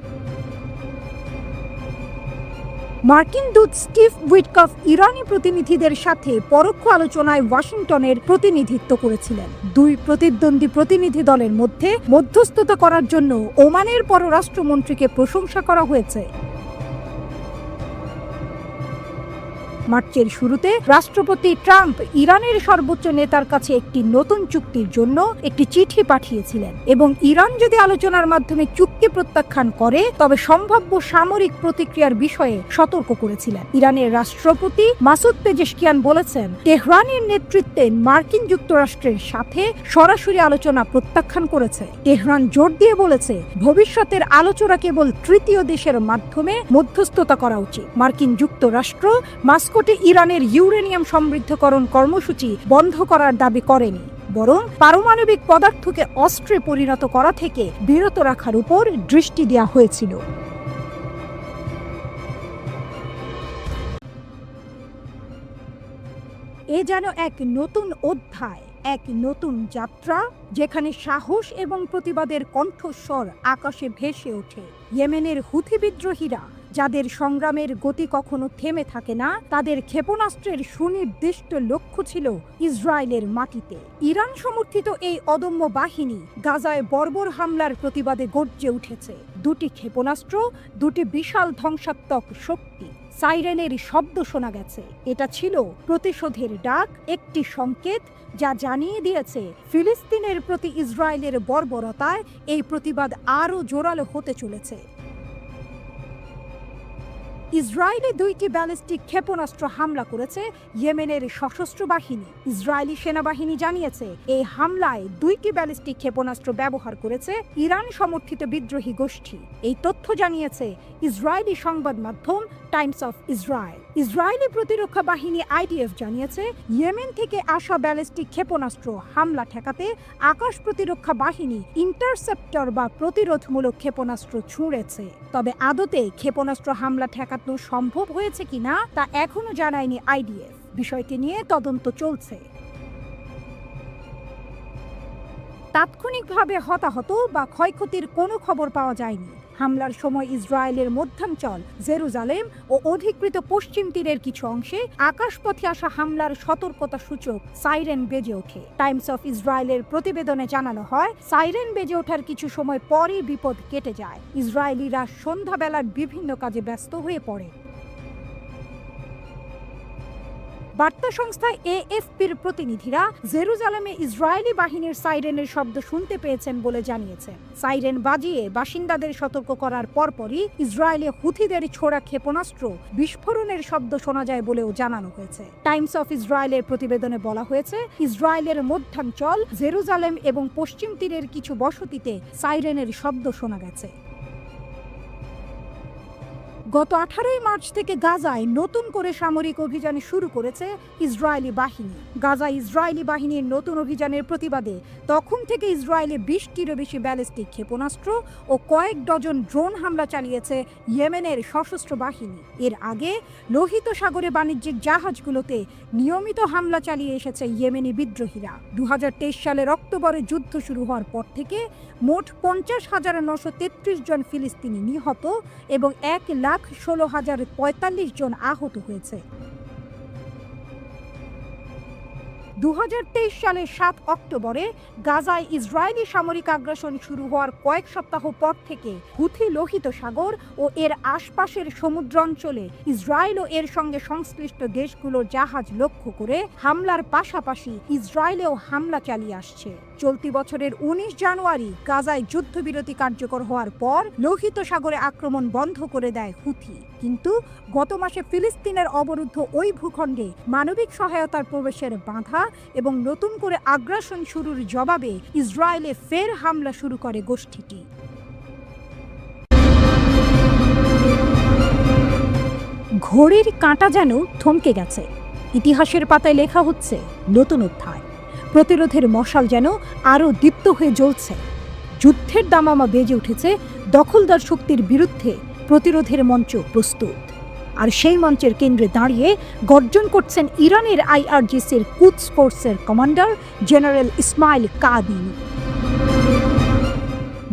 মার্কিন দূত স্টিভ উইটকফ ইরানি প্রতিনিধিদের সাথে পরোক্ষ আলোচনায় ওয়াশিংটনের প্রতিনিধিত্ব করেছিলেন। দুই প্রতিদ্বন্দ্বী প্রতিনিধি দলের মধ্যে মধ্যস্থতা করার জন্য ওমানের পররাষ্ট্রমন্ত্রীকে প্রশংসা করা হয়েছে। মার্চের শুরুতে রাষ্ট্রপতি ট্রাম্প ইরানের সর্বোচ্চ নেতার কাছে একটি নতুন চুক্তির জন্য একটি চিঠি পাঠিয়েছিলেন এবং ইরান যদি আলোচনার মাধ্যমে চুক্তি প্রত্যাখ্যান করে তবে সম্ভাব্য সামরিক প্রতিক্রিয়ার বিষয়ে সতর্ক করেছিলেন। ইরানের রাষ্ট্রপতি মাসুদ পেজেশকিয়ান বলেছেন, তেহরানের নেতৃত্বে মার্কিন যুক্তরাষ্ট্রের সাথে সরাসরি আলোচনা প্রত্যাখ্যান করেছে। তেহরান জোর দিয়ে বলেছে, ভবিষ্যতের আলোচনা কেবল তৃতীয় দেশের মাধ্যমে মধ্যস্থতা করা উচিত। মার্কিন যুক্তরাষ্ট্র মাস্কটে ইরানের ইউরেনিয়াম সমৃদ্ধকরণ কর্মসূচি বন্ধ করার দাবি করেনি, বরং পারমাণবিক পদার্থকে অস্ত্রে পরিণত করা থেকে বিরত রাখার উপর দৃষ্টি দেওয়া হয়েছিল। এ যেন এক নতুন অধ্যায়, এক নতুন যাত্রা, যেখানে সাহস এবং প্রতিবাদের কণ্ঠস্বর আকাশে ভেসে ওঠে। ইয়েমেনের হুথি বিদ্রোহীরা যাদের সংগ্রামের গতি কখনো থেমে থাকে না, তাদের ক্ষেপণাস্ত্রের সুনির্দিষ্ট লক্ষ্য ছিল ইসরায়েলের মাটিতে। ইরান সমর্থিত এই অদম্য বাহিনী গাজায় বর্বর হামলার প্রতিবাদে গর্জে উঠেছে। দুটি ক্ষেপণাস্ত্র, দুটি বিশাল ধ্বংসাত্মক শক্তি, সাইরেনের শব্দ শোনা গেছে। এটা ছিল প্রতিশোধের ডাক, একটি সংকেত যা জানিয়ে দিয়েছে ফিলিস্তিনের প্রতি ইসরায়েলের বর্বরতায় এই প্রতিবাদ আরও জোরালো হতে চলেছে। ইসরায়েলে দুইটি ব্যালিস্টিক ক্ষেপণাস্ত্র হামলা করেছে ইয়েমেনের সশস্ত্র বাহিনী। ইসরায়েলি সেনাবাহিনী জানিয়েছে এই হামলায় দুইটি ব্যালিস্টিক ক্ষেপণাস্ত্র ব্যবহার করেছে ইরান সমর্থিত বিদ্রোহী গোষ্ঠী। এই তথ্য জানিয়েছে ইসরায়েলি সংবাদ মাধ্যম টাইমস অফ ইসরায়েল। ইসরায়েলি প্রতিরক্ষা বাহিনী IDF জানিয়েছে ইয়েমেন থেকে আসা ব্যালিস্টিক ক্ষেপণাস্ত্র হামলা ঠেকাতে আকাশ প্রতিরক্ষা বাহিনী ইন্টারসেপ্টর বা প্রতিরোধমূলক ক্ষেপণাস্ত্র ছুঁড়েছে। তবে আদতে ক্ষেপণাস্ত্র হামলা ঠেকানো সম্ভব হয়েছে কিনা তা এখনো জানায়নি IDF। বিষয়টি নিয়ে তদন্ত চলছে। তাৎক্ষণিকভাবে হতাহত বা ক্ষয়ক্ষতির কোনো খবর পাওয়া যায়নি। হামলার সময় ইসরায়েলের মধ্যাঞ্চল, জেরুজালেম ও অধিকৃত পশ্চিম তীরের কিছু অংশে আকাশপথে আসা হামলার সতর্কতা সূচক সাইরেন বেজে ওঠে। টাইমস অফ ইসরায়েলের প্রতিবেদনে জানানো হয়, সাইরেন বেজে ওঠার কিছু সময় পরই বিপদ কেটে যায়। ইসরায়েলিরা সন্ধ্যাবেলার বিভিন্ন কাজে ব্যস্ত হয়ে পড়ে। বার্তা সংস্থা AFPর প্রতিনিধিরা জেরুজালেমে ইসরায়েলি বাহিনীর সাইরেনের শব্দ শুনতে পেয়েছেন বলে জানিয়েছেন। সাইরেন বাজিয়ে বাসিন্দাদের সতর্ক করার পরপরই ইসরায়েলে হুথিদের ছোড়া ক্ষেপণাস্ত্র বিস্ফোরণের শব্দ শোনা যায় বলেও জানানো হয়েছে। টাইমস অফ ইসরায়েলের প্রতিবেদনে বলা হয়েছে, ইসরায়েলের মধ্যাঞ্চল, জেরুজালেম এবং পশ্চিম তীরের কিছু বসতিতে সাইরেনের শব্দ শোনা গেছে। গত 18 মার্চ থেকে গাজায় নতুন করে সামরিক অভিযান শুরু করেছে ইসরায়েলি বাহিনী। গাজায় ইসরায়েলি বাহিনীর নতুন অভিযানের প্রতিবাদে তখন থেকে ইসরায়েলে 20টিরও বেশি ব্যালিস্টিক ক্ষেপণাস্ত্র ও কয়েক ডজন ড্রোন হামলা চালিয়েছে ইয়েমেনের সশস্ত্র বাহিনী। এর আগে লোহিত সাগরে বাণিজ্যিক জাহাজগুলোতে নিয়মিত হামলা চালিয়ে এসেছে ইয়েমেনি বিদ্রোহীরা। 2023 সালের অক্টোবরে যুদ্ধ শুরু হওয়ার পর থেকে মোট 50,933 জন ফিলিস্তিনি নিহত এবং 1,16,045 জন আহত হয়েছে। 2023 সালের 7 অক্টোবরে গাজায় ইসরায়েলি সামরিক আগ্রাসন শুরু হওয়ার কয়েক সপ্তাহ পর থেকে হুথি লোহিত সাগর ও এর আশপাশের সমুদ্র অঞ্চলে ইসরায়েল ও এর সঙ্গে সংশ্লিষ্ট দেশগুলোর জাহাজ লক্ষ্য করে হামলার পাশাপাশি ইসরায়েলেও হামলা চালিয়ে আসছে। চলতি বছরের 19 জানুয়ারি গাজায় যুদ্ধবিরতি কার্যকর হওয়ার পর লোহিত সাগরে আক্রমণ বন্ধ করে দেয় হুথি। কিন্তু গত মাসে ফিলিস্তিনের অবরুদ্ধ ওই ভূখণ্ডে মানবিক সহায়তার প্রবেশের বাধা এবং নতুন করে আগ্রাসন শুরুর জবাবে ইসরায়েলে ফের হামলা শুরু করে গোষ্ঠীটি। ঘড়ির কাঁটা যেন থমকে গেছে। ইতিহাসের পাতায় লেখা হচ্ছে নতুন অধ্যায়। প্রতিরোধের মশাল যেন আরও দীপ্ত হয়ে জ্বলছে। যুদ্ধের দামামা বেজে উঠেছে। দখলদার শক্তির বিরুদ্ধে প্রতিরোধের মঞ্চ প্রস্তুত। আর সেই মঞ্চের কেন্দ্রে দাঁড়িয়ে গর্জন করছেন ইরানের IRGCর কুদস ফোর্সের কমান্ডার জেনারেল ইসমাইল কাদিনি।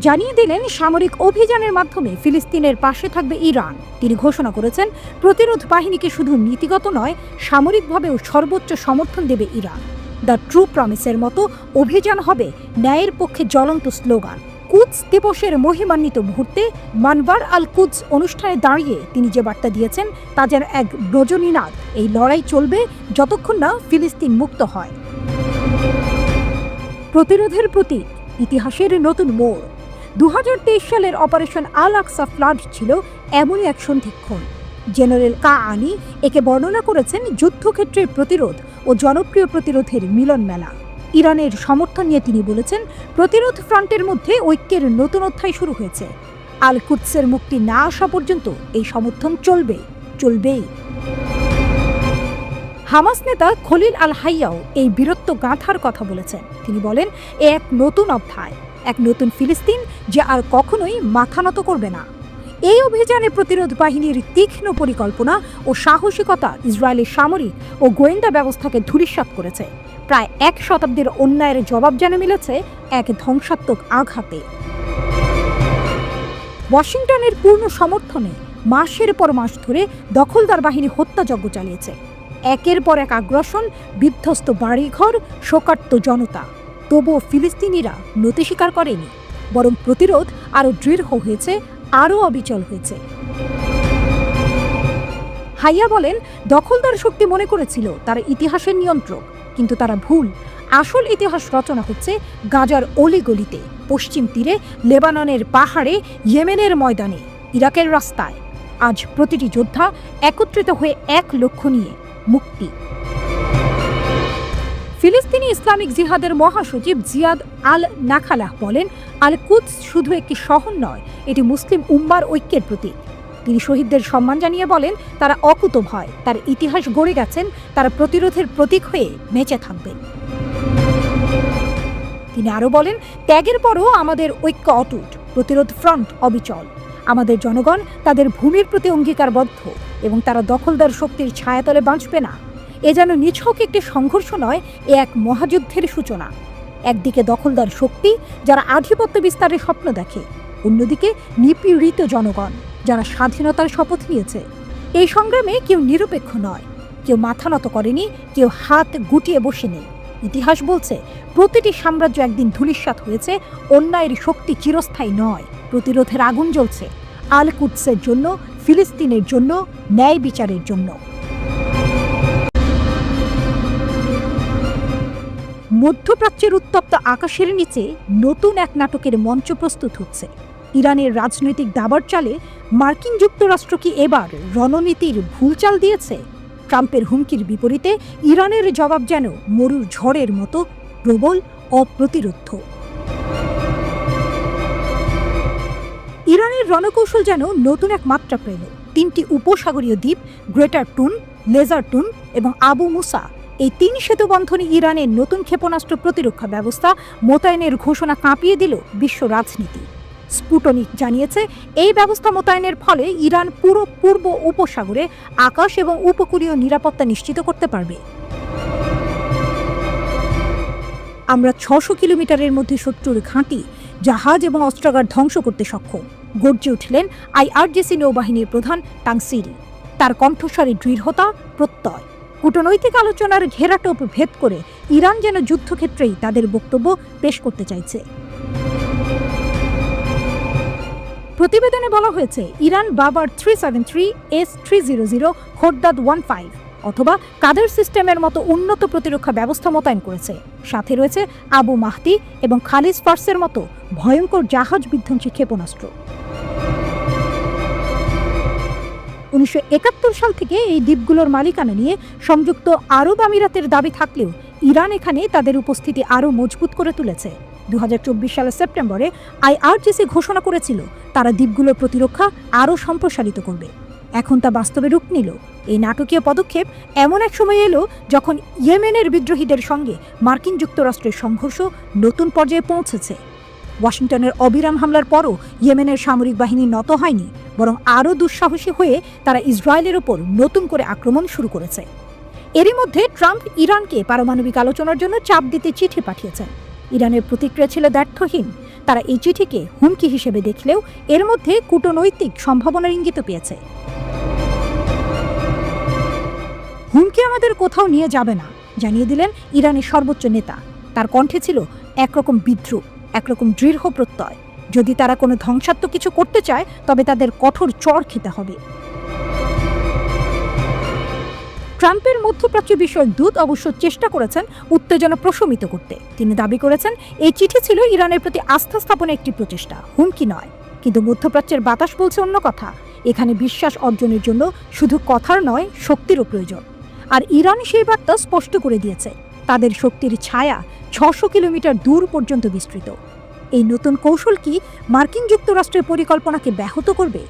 জানিয়ে দিলেন সামরিক অভিযানের মাধ্যমে ফিলিস্তিনের পাশে থাকবে ইরান। তিনি ঘোষণা করেছেন, প্রতিরোধ বাহিনীকে শুধু নীতিগত নয়, সামরিকভাবেও সর্বোচ্চ সমর্থন দেবে ইরান। দ্য ট্রু প্রমিসের মতো অভিযান হবে ন্যায়ের পক্ষে জ্বলন্ত স্লোগান। কুদস দিবসের মহিমান্বিত মুহূর্তে মানবার আল কুদস অনুষ্ঠানে দাঁড়িয়ে তিনি যে বার্তা দিয়েছেন তা যেন এক রজনীনাদ। এই লড়াই চলবে যতক্ষণ না ফিলিস্তিন মুক্ত হয়। প্রতিরোধের প্রতি ইতিহাসের নতুন মোড়। 2023 সালের অপারেশন আল আকসা ফ্লাড ছিল এমনই এক সন্ধিক্ষণ। জেনারেল কাআনি একে বর্ণনা করেছেন যুদ্ধক্ষেত্রের প্রতিরোধ ও জনপ্রিয় প্রতিরোধের মিলন মেলা। ইরানের সমর্থন নিয়ে তিনি বলেছেন, প্রতিরোধ ফ্রন্টের মধ্যে ঐক্যের নতুন অধ্যায় শুরু হয়েছে। আল কুদসের মুক্তি না আসা পর্যন্ত এই সমর্থন চলবেই। হামাস নেতা খলিল আল হাইয়াও এই বীরত্ব গাঁথার কথা বলেছেন। তিনি বলেন, এ এক নতুন অধ্যায়, এক নতুন ফিলিস্তিন যে আর কখনোই মাথা নত করবে না। এই অভিযানে প্রতিরোধ বাহিনীর তীক্ষ্ণ পরিকল্পনা ও সাহসিকতা ইসরায়েলের সামরিক ও গোয়েন্দা ব্যবস্থাকে ধূলিসাৎ করেছে। প্রায় 1 শতাব্দীর অন্যায়ের জবাব যেন মিলেছে এক ধ্বংসাত্মক আঘাতে। ওয়াশিংটনের পূর্ণ সমর্থনে মাসের পর মাস ধরে দখলদার বাহিনী হত্যাযজ্ঞ চালিয়েছে। একের পর এক আগ্রাসন, বিধ্বস্ত বাড়িঘর, শোকার্ত জনতা। তবুও ফিলিস্তিনিরা নতি স্বীকার করেনি, বরং প্রতিরোধ আরও দৃঢ় হয়েছে, আরও অবিচল হয়েছে। হাইয়া বলেন, দখলদার শক্তি মনে করেছিল তারা ইতিহাসের নিয়ন্ত্রক, কিন্তু তারা ভুল। আসল ইতিহাস রচনা হচ্ছে গাজার অলিগলিতে, পশ্চিম তীরে, লেবাননের পাহাড়ে, ইয়েমেনের ময়দানে, ইরাকের রাস্তায়। আজ প্রতিটি যোদ্ধা একত্রিত হয়ে এক লক্ষ্য নিয়ে, মুক্তি। ফিলিস্তিনি ইসলামিক জিহাদের মহাসচিব জিয়াদ আল নাখালাহ বলেন, আল কুদস শুধু একটি শহর নয়, এটি মুসলিম উম্মার ঐক্যের প্রতীক। তিনি শহীদদের সম্মান জানিয়ে বলেন, তারা অকুতোভয়, তার ইতিহাস গড়ে গেছেন, তারা প্রতিরোধের প্রতীক হয়ে বেঁচে থাকবেন। তিনি আরও বলেন, ত্যাগের পরও আমাদের ঐক্য অটুট, প্রতিরোধ ফ্রন্ট অবিচল। আমাদের জনগণ তাদের ভূমির প্রতি অঙ্গীকারবদ্ধ এবং তারা দখলদার শক্তির ছায়াতলে বাঁচবে না। এ যেন নিছক একটি সংঘর্ষ নয়, এ এক মহাযুদ্ধের সূচনা। একদিকে দখলদার শক্তি যারা আধিপত্য বিস্তারের স্বপ্ন দেখে, অন্যদিকে নিপীড়িত জনগণ যারা স্বাধীনতার শপথ নিয়েছে। এই সংগ্রামে কেউ নিরপেক্ষ নয়, কেউ মাথা নত করেনি, কেউ হাত গুটিয়ে বসেনি। ইতিহাস বলছে, প্রতিটি সাম্রাজ্য একদিন ধূলিসাৎ হয়েছে। অন্যায়ের শক্তি চিরস্থায়ী নয়, প্রতিরোধের আগুন জ্বলছে, আল কুদসের জন্য, ফিলিস্তিনের জন্য, ন্যায় বিচারের জন্য। মধ্যপ্রাচ্যের উত্তপ্ত আকাশের নিচে নতুন এক নাটকের মঞ্চ প্রস্তুত হচ্ছে। ইরানের রাজনৈতিক দাবার চালে মার্কিন যুক্তরাষ্ট্র কি এবার রণনীতির ভুল চাল দিয়েছে? ট্রাম্পের হুমকির বিপরীতে ইরানের জবাব যেন মরুর ঝড়ের মতো প্রবল, অপ্রতিরোধ্য। ইরানের রণকৌশল যেন নতুন এক মাত্রা পেল। 3টি উপসাগরীয় দ্বীপ, গ্রেটার টুন, লেজার টুন এবং আবু মুসা, এই 3 সেতু বন্ধনে ইরানের নতুন ক্ষেপণাস্ত্র প্রতিরক্ষা ব্যবস্থা মোতায়েনের ঘোষণা কাঁপিয়ে দিল বিশ্ব রাজনীতি। স্পুটনিক জানিয়েছে, এই ব্যবস্থা মোতায়েনের ফলে ইরান পুরো পূর্ব উপসাগরে আকাশ এবং উপকূলীয় নিরাপত্তা নিশ্চিত করতে পারবে। আমরা 600 কিলোমিটারের মধ্যে শত্রুর ঘাঁটি, জাহাজ এবং অস্ত্রাগার ধ্বংস করতে সক্ষম, গর্জে উঠলেন IRGC নৌবাহিনীর প্রধান তাংসিরি। তার কণ্ঠস্বরে দৃঢ়তা, প্রত্যয়। কূটনৈতিক আলোচনার ঘেরাটোপ ভেদ করে ইরান যেন যুদ্ধক্ষেত্রেই তাদের বক্তব্য পেশ করতে চাইছে। প্রতিবেদনে বলা হয়েছে, ইরান বাবার 373 S300 খোরদাদ 15 অথবা কাদের সিস্টেমের মতো উন্নত প্রতিরক্ষা ব্যবস্থা মোতায়েন করেছে। সাথে রয়েছে আবু মাহদি এবং খালিজ ফার্সের মতো ভয়ঙ্কর জাহাজ বিধ্বংসী ক্ষেপণাস্ত্র। 1971 সাল থেকে এই দ্বীপগুলোর মালিকানা নিয়ে সংযুক্ত আরব আমিরাতের দাবি থাকলেও ইরান এখানে তাদের উপস্থিতি আরও মজবুত করে তুলেছে। 2024 সালের সেপ্টেম্বরে IRGC ঘোষণা করেছিল তারা দ্বীপগুলোর প্রতিরক্ষা আরও সম্প্রসারিত করবে। এখন তা বাস্তবে রূপ নিল। এই নাটকীয় পদক্ষেপ এমন এক সময় এলো যখন ইয়েমেনের বিদ্রোহীদের সঙ্গে মার্কিন যুক্তরাষ্ট্রের সংঘর্ষ নতুন পর্যায়ে পৌঁছেছে। ওয়াশিংটনের অবিরাম হামলার পরও ইয়েমেনের সামরিক বাহিনী নত হয়নি, বরং আরও দুঃসাহসী হয়ে তারা ইসরায়েলের ওপর নতুন করে আক্রমণ শুরু করেছে। এরই মধ্যে ট্রাম্প ইরানকে পারমাণবিক আলোচনার জন্য চাপ দিতে চিঠি পাঠিয়েছেন। ইরানের প্রতিক্রিয়া ছিল ব্যর্থহীন। তারা এই চিঠিকে হুমকি হিসেবে দেখলেও এর মধ্যে কূটনৈতিক সম্ভাবনার ইঙ্গিত পেয়েছে। হুমকি আমাদের কোথাও নিয়ে যাবে না, জানিয়ে দিলেন ইরানের সর্বোচ্চ নেতা। তার কণ্ঠে ছিল একরকম বিদ্রুপ, একরকম দৃঢ় প্রত্যয়। যদি তারা কোনো ধ্বংসাত্মক কিছু করতে চায়, তবে তাদের কঠোর চড় খেতে হবে। ট্রাম্পের মধ্যপ্রাচ্য বিষয়ক দূত অবশ্য চেষ্টা করেছেন উত্তেজনা প্রশমিত করতে। তিনি দাবি করেছেন, এই চিঠি ছিল ইরানের প্রতি আস্থা স্থাপনের একটি প্রচেষ্টা, হুমকি নয়। কিন্তু মধ্যপ্রাচ্যের বাতাস বলছে অন্য কথা। এখানে বিশ্বাস অর্জনের জন্য শুধু কথার নয়, শক্তিরও প্রয়োজন। আর ইরান সেই বার্তা স্পষ্ট করে দিয়েছে। তাদের শক্তির ছায়া 600 কিলোমিটার দূর পর্যন্ত বিস্তৃত। এই নতুন কৌশল কি মার্কিন যুক্তরাষ্ট্রের পরিকল্পনাকে ব্যাহত করবে?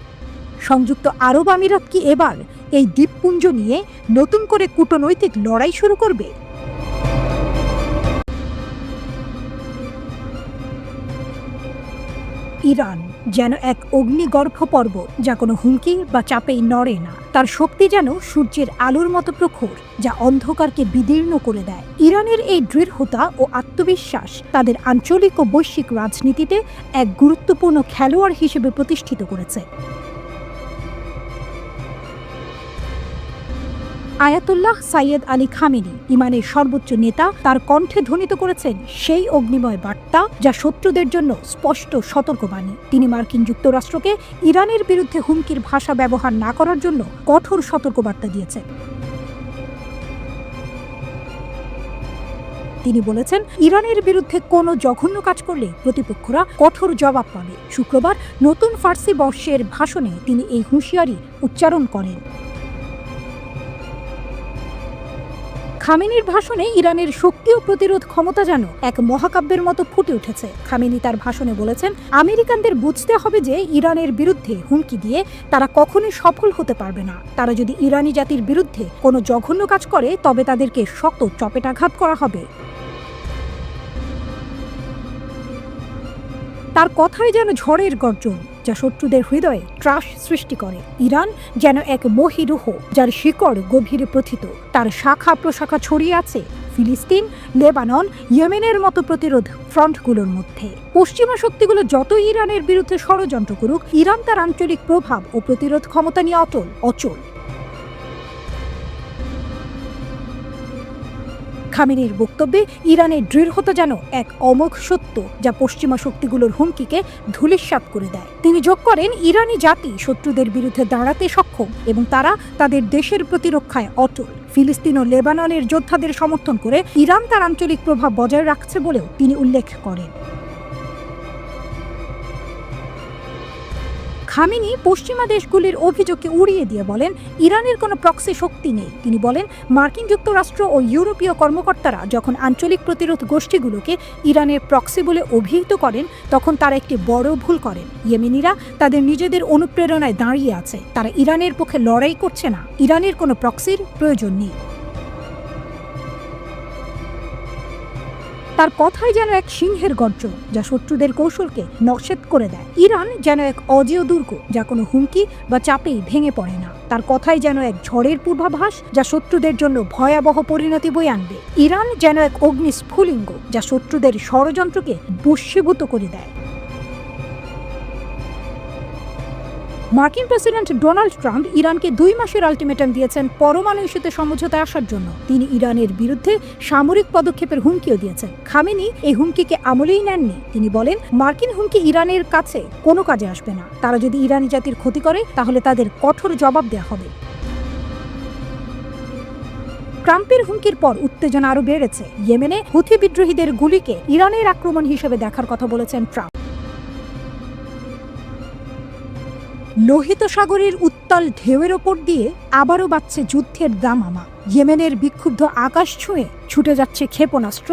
সংযুক্ত আরব আমিরাত কি এবার এই দ্বীপপুঞ্জ নিয়ে নতুন করে কূটনৈতিক লড়াই শুরু করবে? ইরান যেন এক অগ্নিগর্ভ পর্বত, যা কোনো হুমকি বা চাপেই নড়ে না। তার শক্তি যেন সূর্যের আলোর মতো প্রখর, যা অন্ধকারকে বিদীর্ণ করে দেয়। ইরানের এই দৃঢ়তা ও আত্মবিশ্বাস তাদের আঞ্চলিক ও বৈশ্বিক রাজনীতিতে এক গুরুত্বপূর্ণ খেলোয়াড় হিসেবে প্রতিষ্ঠিত করেছে। আয়াতুল্লাহ সাইয়েদ আলী খামেনি, ইমানের সর্বোচ্চ নেতা, তার কণ্ঠে ধ্বনিত করেছেন সেই অগ্নিময় বার্তা যা শত্রুদের জন্য স্পষ্ট সতর্কবাণী। তিনি মার্কিন যুক্তরাষ্ট্রকে ইরানের বিরুদ্ধে হুমকির ভাষা ব্যবহার না করার জন্য কঠোর সতর্কবার্তা দিয়েছেন। তিনি বলেছেন, ইরানের বিরুদ্ধে কোনো জঘন্য কাজ করলে প্রতিপক্ষরা কঠোর জবাব পাবে। শুক্রবার নতুন ফার্সি বর্ষের ভাষণে তিনি এই হুঁশিয়ারি উচ্চারণ করেন। খামেনির ভাষণে ইরানের শক্তি ও প্রতিরোধ ক্ষমতা যেন এক মহাকাব্যের মতো ফুটে উঠেছে। খামেনি তার ভাষণে বলেছেন, আমেরিকানদের বুঝতে হবে যে ইরানের বিরুদ্ধে হুমকি দিয়ে তারা কখনোই সফল হতে পারবে না। তারা যদি ইরানি জাতির বিরুদ্ধে কোনো জঘন্য কাজ করে তবে তাদেরকে শক্ত চপেটাঘাত করা হবে। তার কথাই যেন ঝড়ের গর্জন যা শত্রুদের হৃদয়ে ত্রাস সৃষ্টি করে। ইরান যেন এক মহিরুহ যার শিকড় গভীরে প্রথিত। তার শাখা প্রশাখা ছড়িয়ে আছে ফিলিস্তিন, লেবানন, ইয়েমেনের মতো প্রতিরোধ ফ্রন্টগুলোর মধ্যে। পশ্চিমা শক্তিগুলো যত ইরানের বিরুদ্ধে ষড়যন্ত্র করুক, ইরান তার আঞ্চলিক প্রভাব ও প্রতিরোধ ক্ষমতা নিয়ে অচল। খামেনির বক্তব্যে ইরানের দৃঢ়তা যেন এক অমোঘ সত্য যা পশ্চিমা শক্তিগুলোর হুমকিকে ধূলিসাৎ করে দেয়। তিনি যোগ করেন, ইরানি জাতি শত্রুদের বিরুদ্ধে দাঁড়াতে সক্ষম এবং তারা তাদের দেশের প্রতিরক্ষায় অটল। ফিলিস্তিন ও লেবাননের যোদ্ধাদের সমর্থন করে ইরান তার আঞ্চলিক প্রভাব বজায় রাখছে বলেও তিনি উল্লেখ করেন। খামেনি পশ্চিমা দেশগুলির অভিযোগকে উড়িয়ে দিয়ে বলেন, ইরানের কোনো প্রক্সি শক্তি নেই। তিনি বলেন, মার্কিন যুক্তরাষ্ট্র ও ইউরোপীয় কর্মকর্তারা যখন আঞ্চলিক প্রতিরোধ গোষ্ঠীগুলোকে ইরানের প্রক্সি বলে অভিহিত করেন তখন তারা একটি বড় ভুল করেন। ইয়েমেনিরা তাদের নিজেদের অনুপ্রেরণায় দাঁড়িয়ে আছে। তারা ইরানের পক্ষে লড়াই করছে না। ইরানের কোনো প্রক্সির প্রয়োজন নেই। তার কথাই যেন এক সিংহের গর্জন যা শত্রুদের কৌশলকে নস্যাৎ করে দেয়। ইরান যেন এক অজেয় দুর্গ যা কোনো হুমকি বা চাপেই ভেঙে পড়ে না। তার কথাই যেন এক ঝড়ের পূর্বাভাস যা শত্রুদের জন্য ভয়াবহ পরিণতি বয়ে আনবে। ইরান যেন এক অগ্নিস্ফুলিঙ্গ যা শত্রুদের ষড়যন্ত্রকে বশীভূত করে দেয়। মার্কিন প্রেসিডেন্ট ডোনাল্ড ট্রাম্প ইরানকে 2 মাসের আলটিমেটাম দিয়েছেন পরমাণু ইস্যুতে সমঝোতায় আসার জন্য। তিনি ইরানের বিরুদ্ধে সামরিক পদক্ষেপের হুমকিও দিয়েছেন। খামেনি এই হুমকিকে আমলেই নেননি। তিনি বলেন, মার্কিন হুমকি ইরানের কাছে কোনো কাজে আসবে না। তারা যদি ইরানি জাতির ক্ষতি করে তাহলে তাদের কঠোর জবাব দেওয়া হবে। ট্রাম্পের হুমকির পর উত্তেজনা আরও বেড়েছে। ইয়েমেনে হুথি বিদ্রোহীদের গুলিকে ইরানের আক্রমণ হিসেবে দেখার কথা বলেছেন ট্রাম্প। লোহিত সাগরের উত্তাল ঢেউয়ের ওপর দিয়ে আবারও বাজছে যুদ্ধের দামামা। ইয়েমেনের বিক্ষুব্ধ আকাশ ছুঁয়ে ছুটে যাচ্ছে ক্ষেপণাস্ত্র,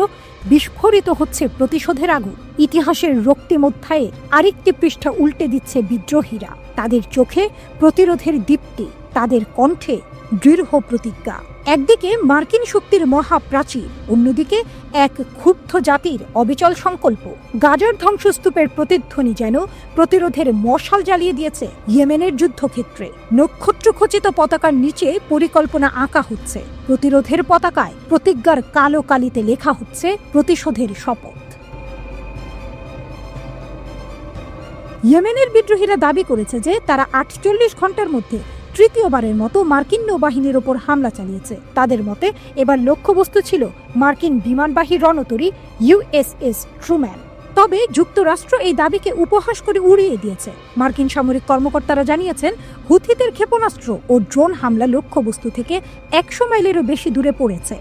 বিস্ফোরিত হচ্ছে প্রতিশোধের আগুন। ইতিহাসের রক্তিম অধ্যায়ে আরেকটি পৃষ্ঠা উল্টে দিচ্ছে বিদ্রোহীরা। তাদের চোখে প্রতিরোধের দীপ্তি, তাদের কণ্ঠে দৃঢ় প্রতিজ্ঞা। একদিকে মার্কিন শক্তির মহাপ্রাচীর, অন্যদিকে এক ক্ষুব্ধ জাতির অবিচল সংকল্প। গাজার ধ্বংসস্তূপের প্রতিধ্বনি যেন প্রতিরোধের মশাল জ্বালিয়ে দিয়েছে ইয়েমেনের যুদ্ধক্ষেত্রে। নক্ষত্রখচিত পতাকার নিচে পরিকল্পনা আঁকা হচ্ছে। প্রতিরোধের পতাকায় প্রতিজ্ঞার কালো কালিতে লেখা হচ্ছে প্রতিশোধের শপথ। ইয়েমেনের বিদ্রোহীরা দাবি করেছে যে তারা 48 ঘন্টার মধ্যে তৃতীয়বারের মতো মার্কিন নৌবাহিনীর ওপর হামলা চালিয়েছে। তাদের মতে এবার লক্ষ্যবস্তু ছিল মার্কিন বিমানবাহী রণতরী ইউএসএস ট্রুম্যান। তবে যুক্তরাষ্ট্র এই দাবিকে উপহাস করে উড়িয়ে দিয়েছে। মার্কিন সামরিক কর্মকর্তারা জানিয়েছেন, হুথিদের ক্ষেপণাস্ত্র ও ড্রোন হামলা লক্ষ্যবস্তু থেকে 100 মাইলেরও বেশি দূরে পড়েছে।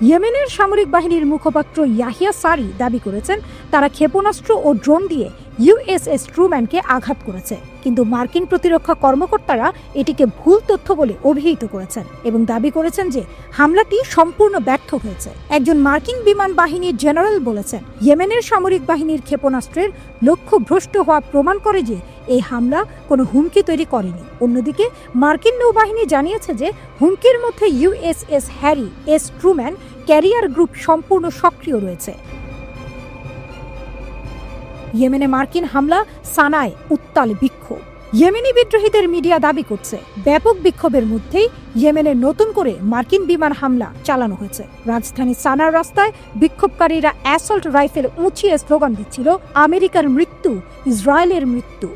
ইয়েমেনের সামরিক বাহিনীর মুখপাত্র ইয়াহিয়া সারি দাবি করেছেন, তারা ক্ষেপণাস্ত্র ও ড্রোন দিয়ে ইউএসএস ট্রুম্যানকে আঘাত করেছে, কিন্তু মার্কিন প্রতিরক্ষা কর্মকর্তারা এটিকে ভুল তথ্য বলে অভিহিত করেছেন এবং দাবি করেছেন যে হামলাটি সম্পূর্ণ ব্যর্থ হয়েছে। একজন মার্কিন বিমান বাহিনীর জেনারেল বলেছেন, ইয়েমেনের সামরিক বাহিনীর ক্ষেপণাস্ত্রের লক্ষ্য ভ্রষ্ট হওয়া প্রমাণ করে যে এই হামলা কোনো হুমকি তৈরি করেনি। অন্যদিকে মার্কিন নৌবাহিনী জানিয়েছে যে হুমকির মধ্যে USS Harry S Truman career group সম্পূর্ণ সক্রিয় রয়েছে। ইয়েমেনে মার্কিন হামলা, সানায় উত্তাল বিক্ষোভ। ইয়েমেনি বিদ্রোহীদের মিডিয়া দাবি করছে, ব্যাপক বিক্ষোভের মধ্যেই ইয়েমেনে নতুন করে মার্কিন বিমান হামলা চালানো হয়েছে। রাজধানী সানার রাস্তায় বিক্ষোভকারীরা অ্যাসল্ট রাইফেল উঁচিয়ে স্লোগান দিচ্ছিল, আমেরিকার মৃত্যু, ইসরায়েলের মৃত্যু।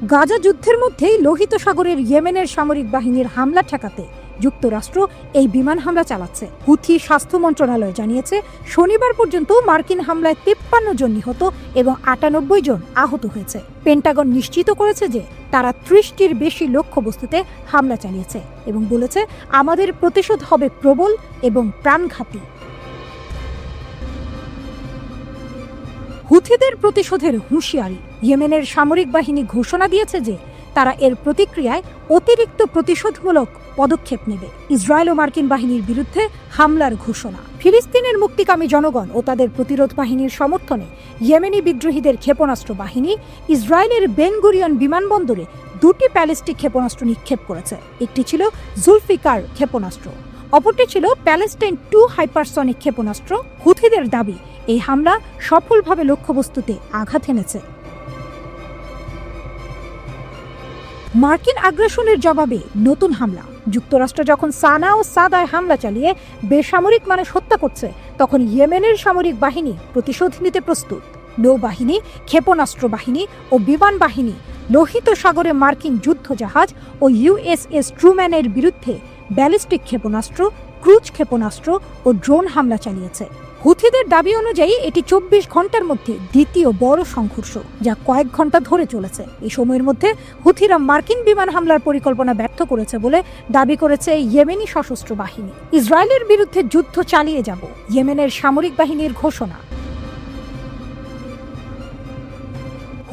গাজা যুদ্ধের মধ্যেই লোহিত সাগরের ইয়েমেনের সামরিক বাহিনীর হামলা ঠেকাতে যুক্তরাষ্ট্র এই বিমান হামলা চালাচ্ছে। হুথি স্বাস্থ্য মন্ত্রণালয় জানিয়েছে শনিবার পর্যন্ত মার্কিন হামলায় 53 জন নিহত এবং 98 জন আহত হয়েছে। পেন্টাগন নিশ্চিত করেছে যে তারা 30টির বেশি লক্ষ্যবস্তুতে হামলা চালিয়েছে এবং বলেছে আমাদের প্রতিশোধ হবে প্রবল এবং প্রাণঘাতী। হুথিদের প্রতিশোধের হুঁশিয়ারি। ইয়েমেনের সামরিক বাহিনী ঘোষণা দিয়েছে যে তারা এর প্রতিক্রিয়ায় অতিরিক্ত প্রতিশোধমূলক পদক্ষেপ নেবে। ইসরায়েল ও মার্কিন বাহিনীর বিরুদ্ধে হামলার ঘোষণা। ফিলিস্তিনের মুক্তিকামী জনগণ ও তাদের প্রতিরোধ বাহিনীর সমর্থনে ইয়েমেনি বিদ্রোহীদের ক্ষেপণাস্ত্র বাহিনী ইসরায়েলের বেন গুরিয়ন বিমানবন্দরে 2টি ব্যালিস্টিক ক্ষেপণাস্ত্র নিক্ষেপ করেছে। একটি ছিল জুলফিকার ক্ষেপণাস্ত্র, অপরটি ছিল প্যালেস্টাইন 2 হাইপারসনিক ক্ষেপণাস্ত্র। হুথিদের দাবি এই হামলা সফলভাবে লক্ষ্যবস্তুতে আঘাত এনেছে। মার্কিন আগ্রাসনের জবাবে নতুন হামলা। যুক্তরাষ্ট্র যখন সানা ও সাদায় হামলা চালিয়ে বেসামরিক মানুষ হত্যা করছে, তখন ইয়েমেনের সামরিক বাহিনী প্রতিশোধ নিতে প্রস্তুত। নৌবাহিনী, ক্ষেপণাস্ত্র বাহিনী ও বিমান বাহিনী লোহিত সাগরে মার্কিন যুদ্ধজাহাজ ও ইউএসএস ট্রুম্যানের বিরুদ্ধে ব্যালিস্টিক ক্ষেপণাস্ত্র, ক্রুজ ক্ষেপণাস্ত্র ও ড্রোন হামলা চালিয়েছে। হুথিদের দাবি অনুযায়ী এটি 24 ঘন্টার মধ্যে দ্বিতীয় বড় সংঘর্ষ, যা কয়েক ঘন্টা ধরে চলেছে। এই সময়ের মধ্যে হুথিরা মার্কিন বিমান হামলার পরিকল্পনা ব্যর্থ করেছে বলে দাবি করেছে ইয়েমেনি সশস্ত্র বাহিনী। ইসরায়েলের বিরুদ্ধে যুদ্ধ চালিয়ে যাব, ইয়েমেনের সামরিক বাহিনীর ঘোষণা।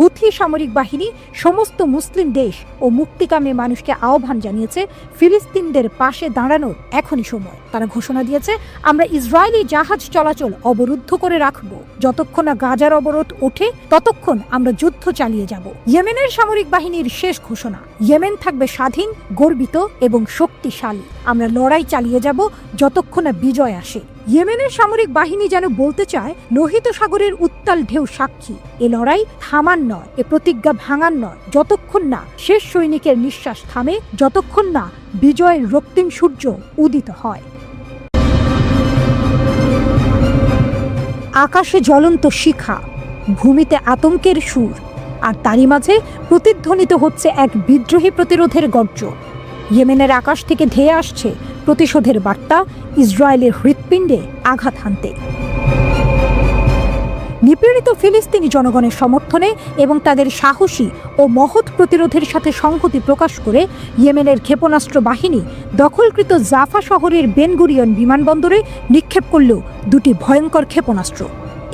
হুথি সামরিক বাহিনী সমস্ত মুসলিম দেশ ও মুক্তিকামী মানুষকে আহ্বান জানিয়েছে ফিলিস্তিনদের পাশে দাঁড়ানোর এখনই সময়। তারা ঘোষণা দিয়েছে, আমরা ইসরায়েলি জাহাজ চলাচল অবরুদ্ধ করে রাখব। যতক্ষণ না গাজার অবরোধ ওঠে ততক্ষণ আমরা যুদ্ধ চালিয়ে যাব। ইয়েমেনের সামরিক বাহিনীর শেষ ঘোষণা, ইয়েমেন থাকবে স্বাধীন, গর্বিত এবং শক্তিশালী। আমরা লড়াই চালিয়ে যাব যতক্ষণ না বিজয় আসে। ইয়েমেনের সামরিক বাহিনী যেন বলতে চায়, লোহিত সাগরের উত্তাল ঢেউ সাক্ষী, এ লড়াই থামার নয়, এ প্রতিজ্ঞা ভাঙার নয়, যতক্ষণ না শেষ সৈনিকের নিঃশ্বাস থামে, যতক্ষণ না বিজয়ের রক্তিম সূর্য উদিত হয়। আকাশে জ্বলন্ত শিখা, ভূমিতে আতঙ্কের সুর, আর তারই মাঝে প্রতিধ্বনিত হচ্ছে এক বিদ্রোহী প্রতিরোধের গর্জন। ইয়েমেনের আকাশ থেকে ধেয়ে আসছে প্রতিশোধের বার্তা, ইসরায়েলের হৃৎপিণ্ডে আঘাত হানতে। নিপীড়িত ফিলিস্তিনি জনগণের সমর্থনে এবং তাদের সাহসী ও মহৎ প্রতিরোধের সাথে সংহতি প্রকাশ করে ইয়েমেনের ক্ষেপণাস্ত্র বাহিনী দখলকৃত জাফা শহরের বেন গুরিয়ন বিমানবন্দরে নিক্ষেপ করল 2টি ভয়ঙ্কর ক্ষেপণাস্ত্র।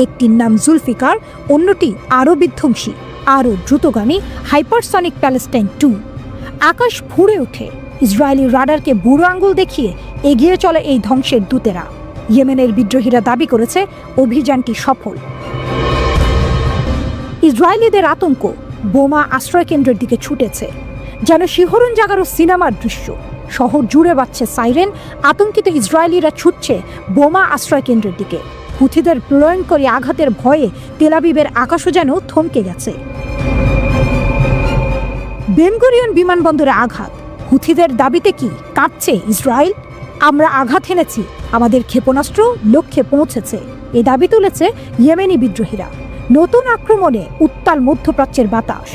একটির নাম জুলফিকার, অন্যটি আরও বিধ্বংসী, আরও দ্রুতগামী হাইপারসনিক প্যালেস্টাইন 2। আকাশ ফুঁড়ে ওঠে। ইসরায়েলি রাডারকে বুড়ো আঙ্গুল দেখিয়ে এগিয়ে চলে এই ধ্বংসের দূতেরা। ইয়েমেনের বিদ্রোহীরা দাবি করেছে অভিযানটি সফল। ইসরায়েলিদের আতঙ্ক বোমা আশ্রয়কেন্দ্রের দিকে ছুটেছে, যেন শিহরণ জাগানো সিনেমার দৃশ্য। শহর জুড়ে বাজছে সাইরেন, আতঙ্কিত ইসরায়েলিরা ছুটছে বোমা আশ্রয়কেন্দ্রের দিকে। হুথিদের প্রলয়ঙ্করী আঘাতের ভয়ে তেল আবিবের আকাশও যেন থমকে গেছে। বেন গুরিয়ন বিমানবন্দরে আঘাত। হুথিদের দাবিতে কি কাঁপছে ইসরায়েল? আমরা আঘাত হেনেছি, আমাদের ক্ষেপণাস্ত্র লক্ষ্যে পৌঁছেছে, এ দাবি তুলেছে ইয়েমেনি বিদ্রোহীরা। নতুন আক্রমণে উত্তাল মধ্যপ্রাচ্যের বাতাস।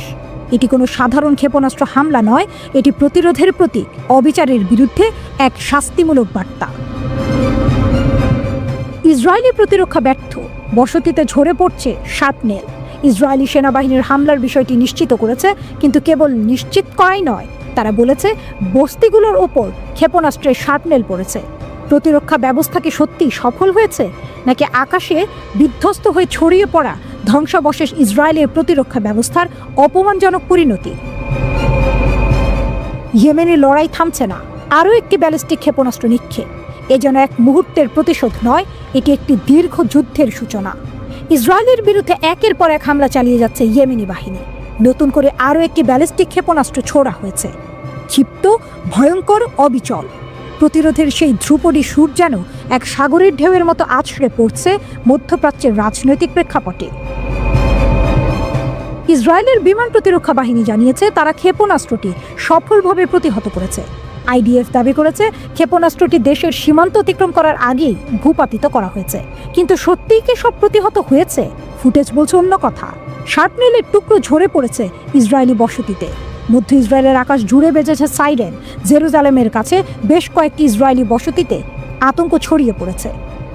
এটি কোনো সাধারণ ক্ষেপণাস্ত্র হামলা নয়, এটি প্রতিরোধের প্রতীক, অবিচারের বিরুদ্ধে এক শাস্তিমূলক বার্তা। ইসরায়েলি প্রতিরক্ষা ব্যর্থ, বসতিতে ঝরে পড়ছে শার্পনেল। ইসরায়েলি সেনাবাহিনীর হামলার বিষয়টি নিশ্চিত করেছে, কিন্তু কেবল নিশ্চিত করাই নয়, তারা বলেছে বস্তিগুলোর ওপর ক্ষেপণাস্ত্রের শার্পনেল পড়েছে। প্রতিরক্ষা ব্যবস্থা কি সত্যিই সফল হয়েছে, নাকি আকাশে বিধ্বস্ত হয়ে ছড়িয়ে পড়া ধ্বংসাবশেষ ইসরায়েলের প্রতিরক্ষা ব্যবস্থার অপমানজনক পরিণতি? ইয়েমেনের লড়াই থামছে না। আরও একটি ব্যালিস্টিক ক্ষেপণাস্ত্র নিক্ষেপ। এ যেন এক মুহূর্তের প্রতিশোধ নয়, এটি একটি দীর্ঘ যুদ্ধের সূচনা। ইসরায়েলের বিরুদ্ধে একের পর এক হামলা চালিয়ে যাচ্ছে ইয়েমেনি বাহিনী। নতুন করে আরও একটি ব্যালিস্টিক ক্ষেপণাস্ত্র ছোড়া হয়েছে। ক্ষিপ্ত, ভয়ঙ্কর, অবিচল। প্রতিরোধের সেই ধ্রুপদী সুর যেন এক সাগরের ঢেউয়ের মতো আছড়ে পড়ছে মধ্যপ্রাচ্যের রাজনৈতিক প্রেক্ষাপটে। ইসরায়েলের বিমান প্রতিরক্ষা বাহিনী জানিয়েছে তারা ক্ষেপণাস্ত্রটি সফলভাবে প্রতিহত করেছে। আইডিএফ দাবি করেছে ক্ষেপণাস্ত্রটি দেশের সীমান্ত অতিক্রম করার আগেই ভূপাতিত করা হয়েছে। কিন্তু সত্যিই কি সব প্রতিহত হয়েছে? ফুটেজ বলছে অন্য কথা। শার্পনেলের টুকরো ঝরে পড়েছে ইসরায়েলি বসতিতে। মধ্য ইসরায়েলের আকাশ জুড়ে বেজেছে সাইরেন। জেরুজালেমের কাছে বেশ কয়েকটি ইসরায়েলি বসতিতে আতঙ্ক ছড়িয়ে পড়েছে।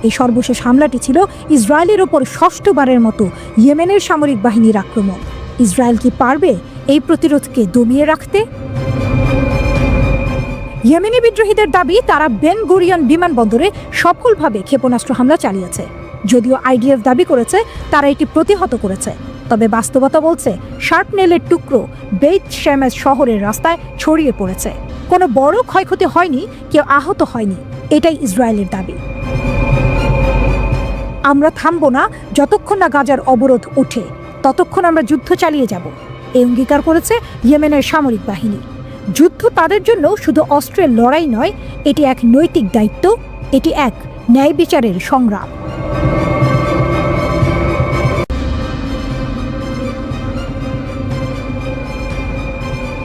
এই সর্বশেষ হামলাটি ছিল ইসরায়েলের ওপর ষষ্ঠবারের মতো ইয়েমেনের সামরিক বাহিনীর আক্রমণ। ইসরায়েল কি পারবে এই প্রতিরোধকে দমিয়ে রাখতে? ইয়েমেনি বিদ্রোহীদের দাবি, তারা বেন গুরিয়ন বিমানবন্দরে সফলভাবে ক্ষেপণাস্ত্র হামলা চালিয়েছে। যদিও আইডিএফ দাবি করেছে তারা এটি প্রতিহত করেছে, তবে বাস্তবতা বলছে শার্পনেলের টুকরো বেইত শেমেস শহরের রাস্তায় ছড়িয়ে পড়েছে। কোনো বড় ক্ষয়ক্ষতি হয়নি, কেউ আহত হয়নি, এটাই ইসরায়েলের দাবি। আমরা থামব না যতক্ষণ না গাজার অবরোধ ওঠে, ততক্ষণ আমরা যুদ্ধ চালিয়ে যাব, এই অঙ্গীকার করেছে ইয়েমেনের সামরিক বাহিনী। যুদ্ধ তাদের জন্য শুধু অস্ত্রের লড়াই নয়, এটি এক নৈতিক দায়িত্ব, এটি এক ন্যায় বিচারের সংগ্রাম।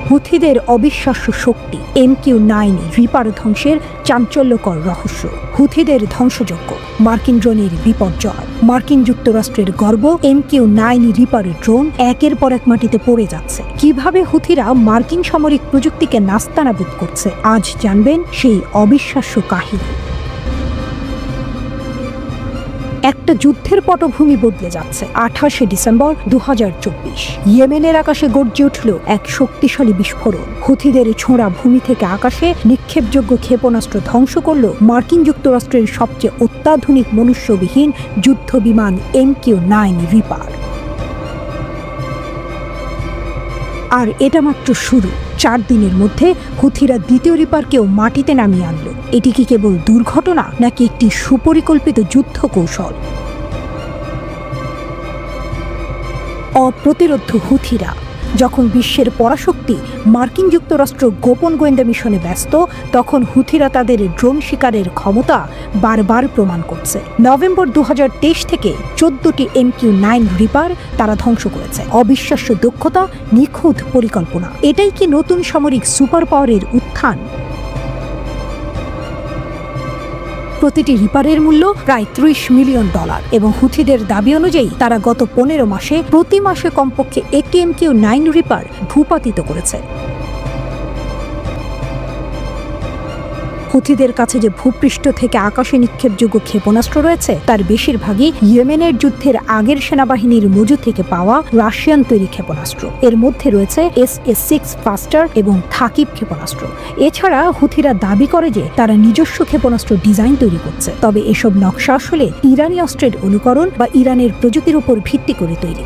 হুথিদের অবিশ্বাস্য শক্তি, MQ-9 রিপার ধ্বংসের চাঞ্চল্যকর রহস্য। হুথিদের ধ্বংসযজ্ঞ, মার্কিন ড্রোনের বিপর্যয়। মার্কিন যুক্তরাষ্ট্রের গর্ব MQ-9 রিপার ড্রোন একের পর এক মাটিতে পড়ে যাচ্ছে। কিভাবে হুথিরা মার্কিন সামরিক প্রযুক্তিকে নাস্তানাবুদ করছে, আজ জানবেন সেই অবিশ্বাস্য কাহিনী। একটা যুদ্ধের পটভূমি বদলে যাচ্ছে। 28শে ডিসেম্বর 2024 ইয়েমেনের আকাশে গর্জে উঠল এক শক্তিশালী বিস্ফোরণ। হুথিদের ছোঁড়া ভূমি থেকে আকাশে নিক্ষেপযোগ্য ক্ষেপণাস্ত্র ধ্বংস করল মার্কিন যুক্তরাষ্ট্রের সবচেয়ে অত্যাধুনিক মনুষ্যবিহীন যুদ্ধ বিমান MQ-9 রিপার। আর এটা মাত্র শুরু। 4 দিনের মধ্যে হুথিরা দ্বিতীয় রিপারকেও মাটিতে নামিয়ে আনলো। এটি কি কেবল দুর্ঘটনা, নাকি একটি সুপরিকল্পিত যুদ্ধ কৌশল? অপ্রতিরোধ্য হুথিরা। যখন বিশ্বের পরাশক্তি মার্কিন যুক্তরাষ্ট্র গোপন গোয়েন্দা মিশনে ব্যস্ত, তখন হুথিরা তাদের ড্রোন শিকারের ক্ষমতা বারবার প্রমাণ করছে। নভেম্বর 2023 থেকে 14টি MQ-9 রিপার তারা ধ্বংস করেছে। অবিশ্বাস্য দক্ষতা, নিখুঁত পরিকল্পনা। এটাই কি নতুন সামরিক সুপার পাওয়ারের উত্থান? প্রতিটি রিপারের মূল্য প্রায় $30 মিলিয়ন এবং হুথিদের দাবি অনুযায়ী তারা গত 15 মাসে প্রতি মাসে কমপক্ষে একটি MQ-9 রিপার ভূপাতিত করেছে। হুথিদের কাছে যে ভূপৃষ্ঠ থেকে আকাশে নিক্ষেপযোগ্য ক্ষেপণাস্ত্র রয়েছে, তার বেশিরভাগই ইয়েমেনের যুদ্ধের আগের সেনাবাহিনীর মজুদ থেকে পাওয়া রাশিয়ান তৈরি ক্ষেপণাস্ত্র। এর মধ্যে রয়েছে SS-6 ফাস্টার এবং থাকিব ক্ষেপণাস্ত্র। এছাড়া হুথিরা দাবি করে যে তারা নিজস্ব ক্ষেপণাস্ত্র ডিজাইন তৈরি করছে, তবে এসব নকশা আসলে ইরানি অস্ত্রের অনুকরণ বা ইরানের প্রযুক্তির উপর ভিত্তি করে তৈরি।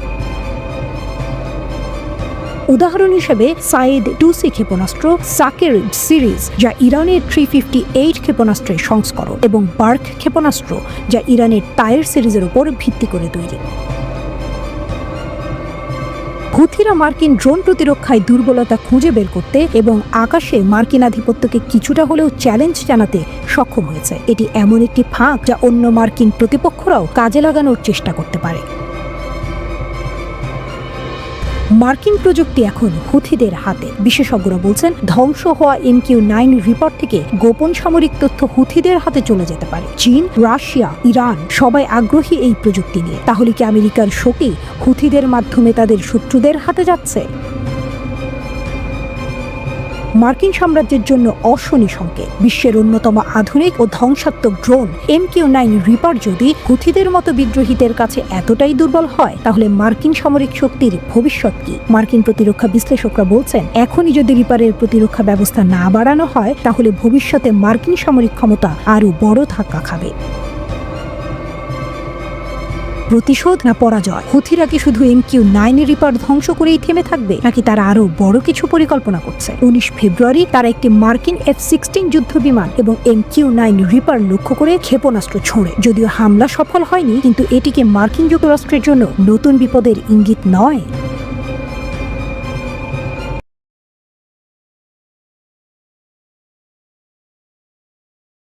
উদাহরণ হিসেবে সাইদ 2C ক্ষেপণাস্ত্র, সাকের সিরিজ যা ইরানের 358 ক্ষেপণাস্ত্রের সংস্করণ, এবং বার্ক ক্ষেপণাস্ত্র যা ইরানের টায়ার সিরিজের উপর ভিত্তি করে তৈরি। হুথিরা মার্কিন ড্রোন প্রতিরক্ষায় দুর্বলতা খুঁজে বের করতে এবং আকাশে মার্কিন আধিপত্যকে কিছুটা হলেও চ্যালেঞ্জ জানাতে সক্ষম হয়েছে। এটি এমন একটি ফাঁক যা অন্য মার্কিন প্রতিপক্ষরাও কাজে লাগানোর চেষ্টা করতে পারে। মার্কিন প্রযুক্তি এখন হুথিদের হাতে। বিশেষজ্ঞরা বলছেন ধ্বংস হওয়া MQ-9 রিপার থেকে গোপন সামরিক তথ্য হুথিদের হাতে চলে যেতে পারে। চীন, রাশিয়া, ইরান সবাই আগ্রহী এই প্রযুক্তি নিয়ে। তাহলে কি আমেরিকার শক্তি হুথিদের মাধ্যমে তাদের শত্রুদের হাতে যাচ্ছে? মার্কিন সাম্রাজ্যের জন্য অশনি সংকেত। বিশ্বের অন্যতম আধুনিক ও ধ্বংসাত্মক ড্রোন MQ-9 রিপার যদি হুথিদের মতো বিদ্রোহীদের কাছে এতটাই দুর্বল হয়, তাহলে মার্কিন সামরিক শক্তির ভবিষ্যৎ কি? মার্কিন প্রতিরক্ষা বিশ্লেষকরা বলছেন, এখনই যদি রিপারের প্রতিরক্ষা ব্যবস্থা না বাড়ানো হয়, তাহলে ভবিষ্যতে মার্কিন সামরিক ক্ষমতা আরও বড় ধাক্কা খাবে। প্রতিশোধ না পরাজয়? হুথিরা কি শুধু MQ-9 রিপার ধ্বংস করেই থেমে থাকবে, নাকি তারা আরো বড় কিছু পরিকল্পনা করছে? 19 ফেব্রুয়ারি তারা একটি মার্কিন F-16 যুদ্ধ বিমান এবং MQ-9 রিপার লক্ষ্য করে ক্ষেপণাস্ত্র ছোঁড়ে। যদিও হামলা সফল হয়নি, কিন্তু এটিকে মার্কিন যুক্তরাষ্ট্রের জন্য নতুন বিপদের ইঙ্গিত নয়?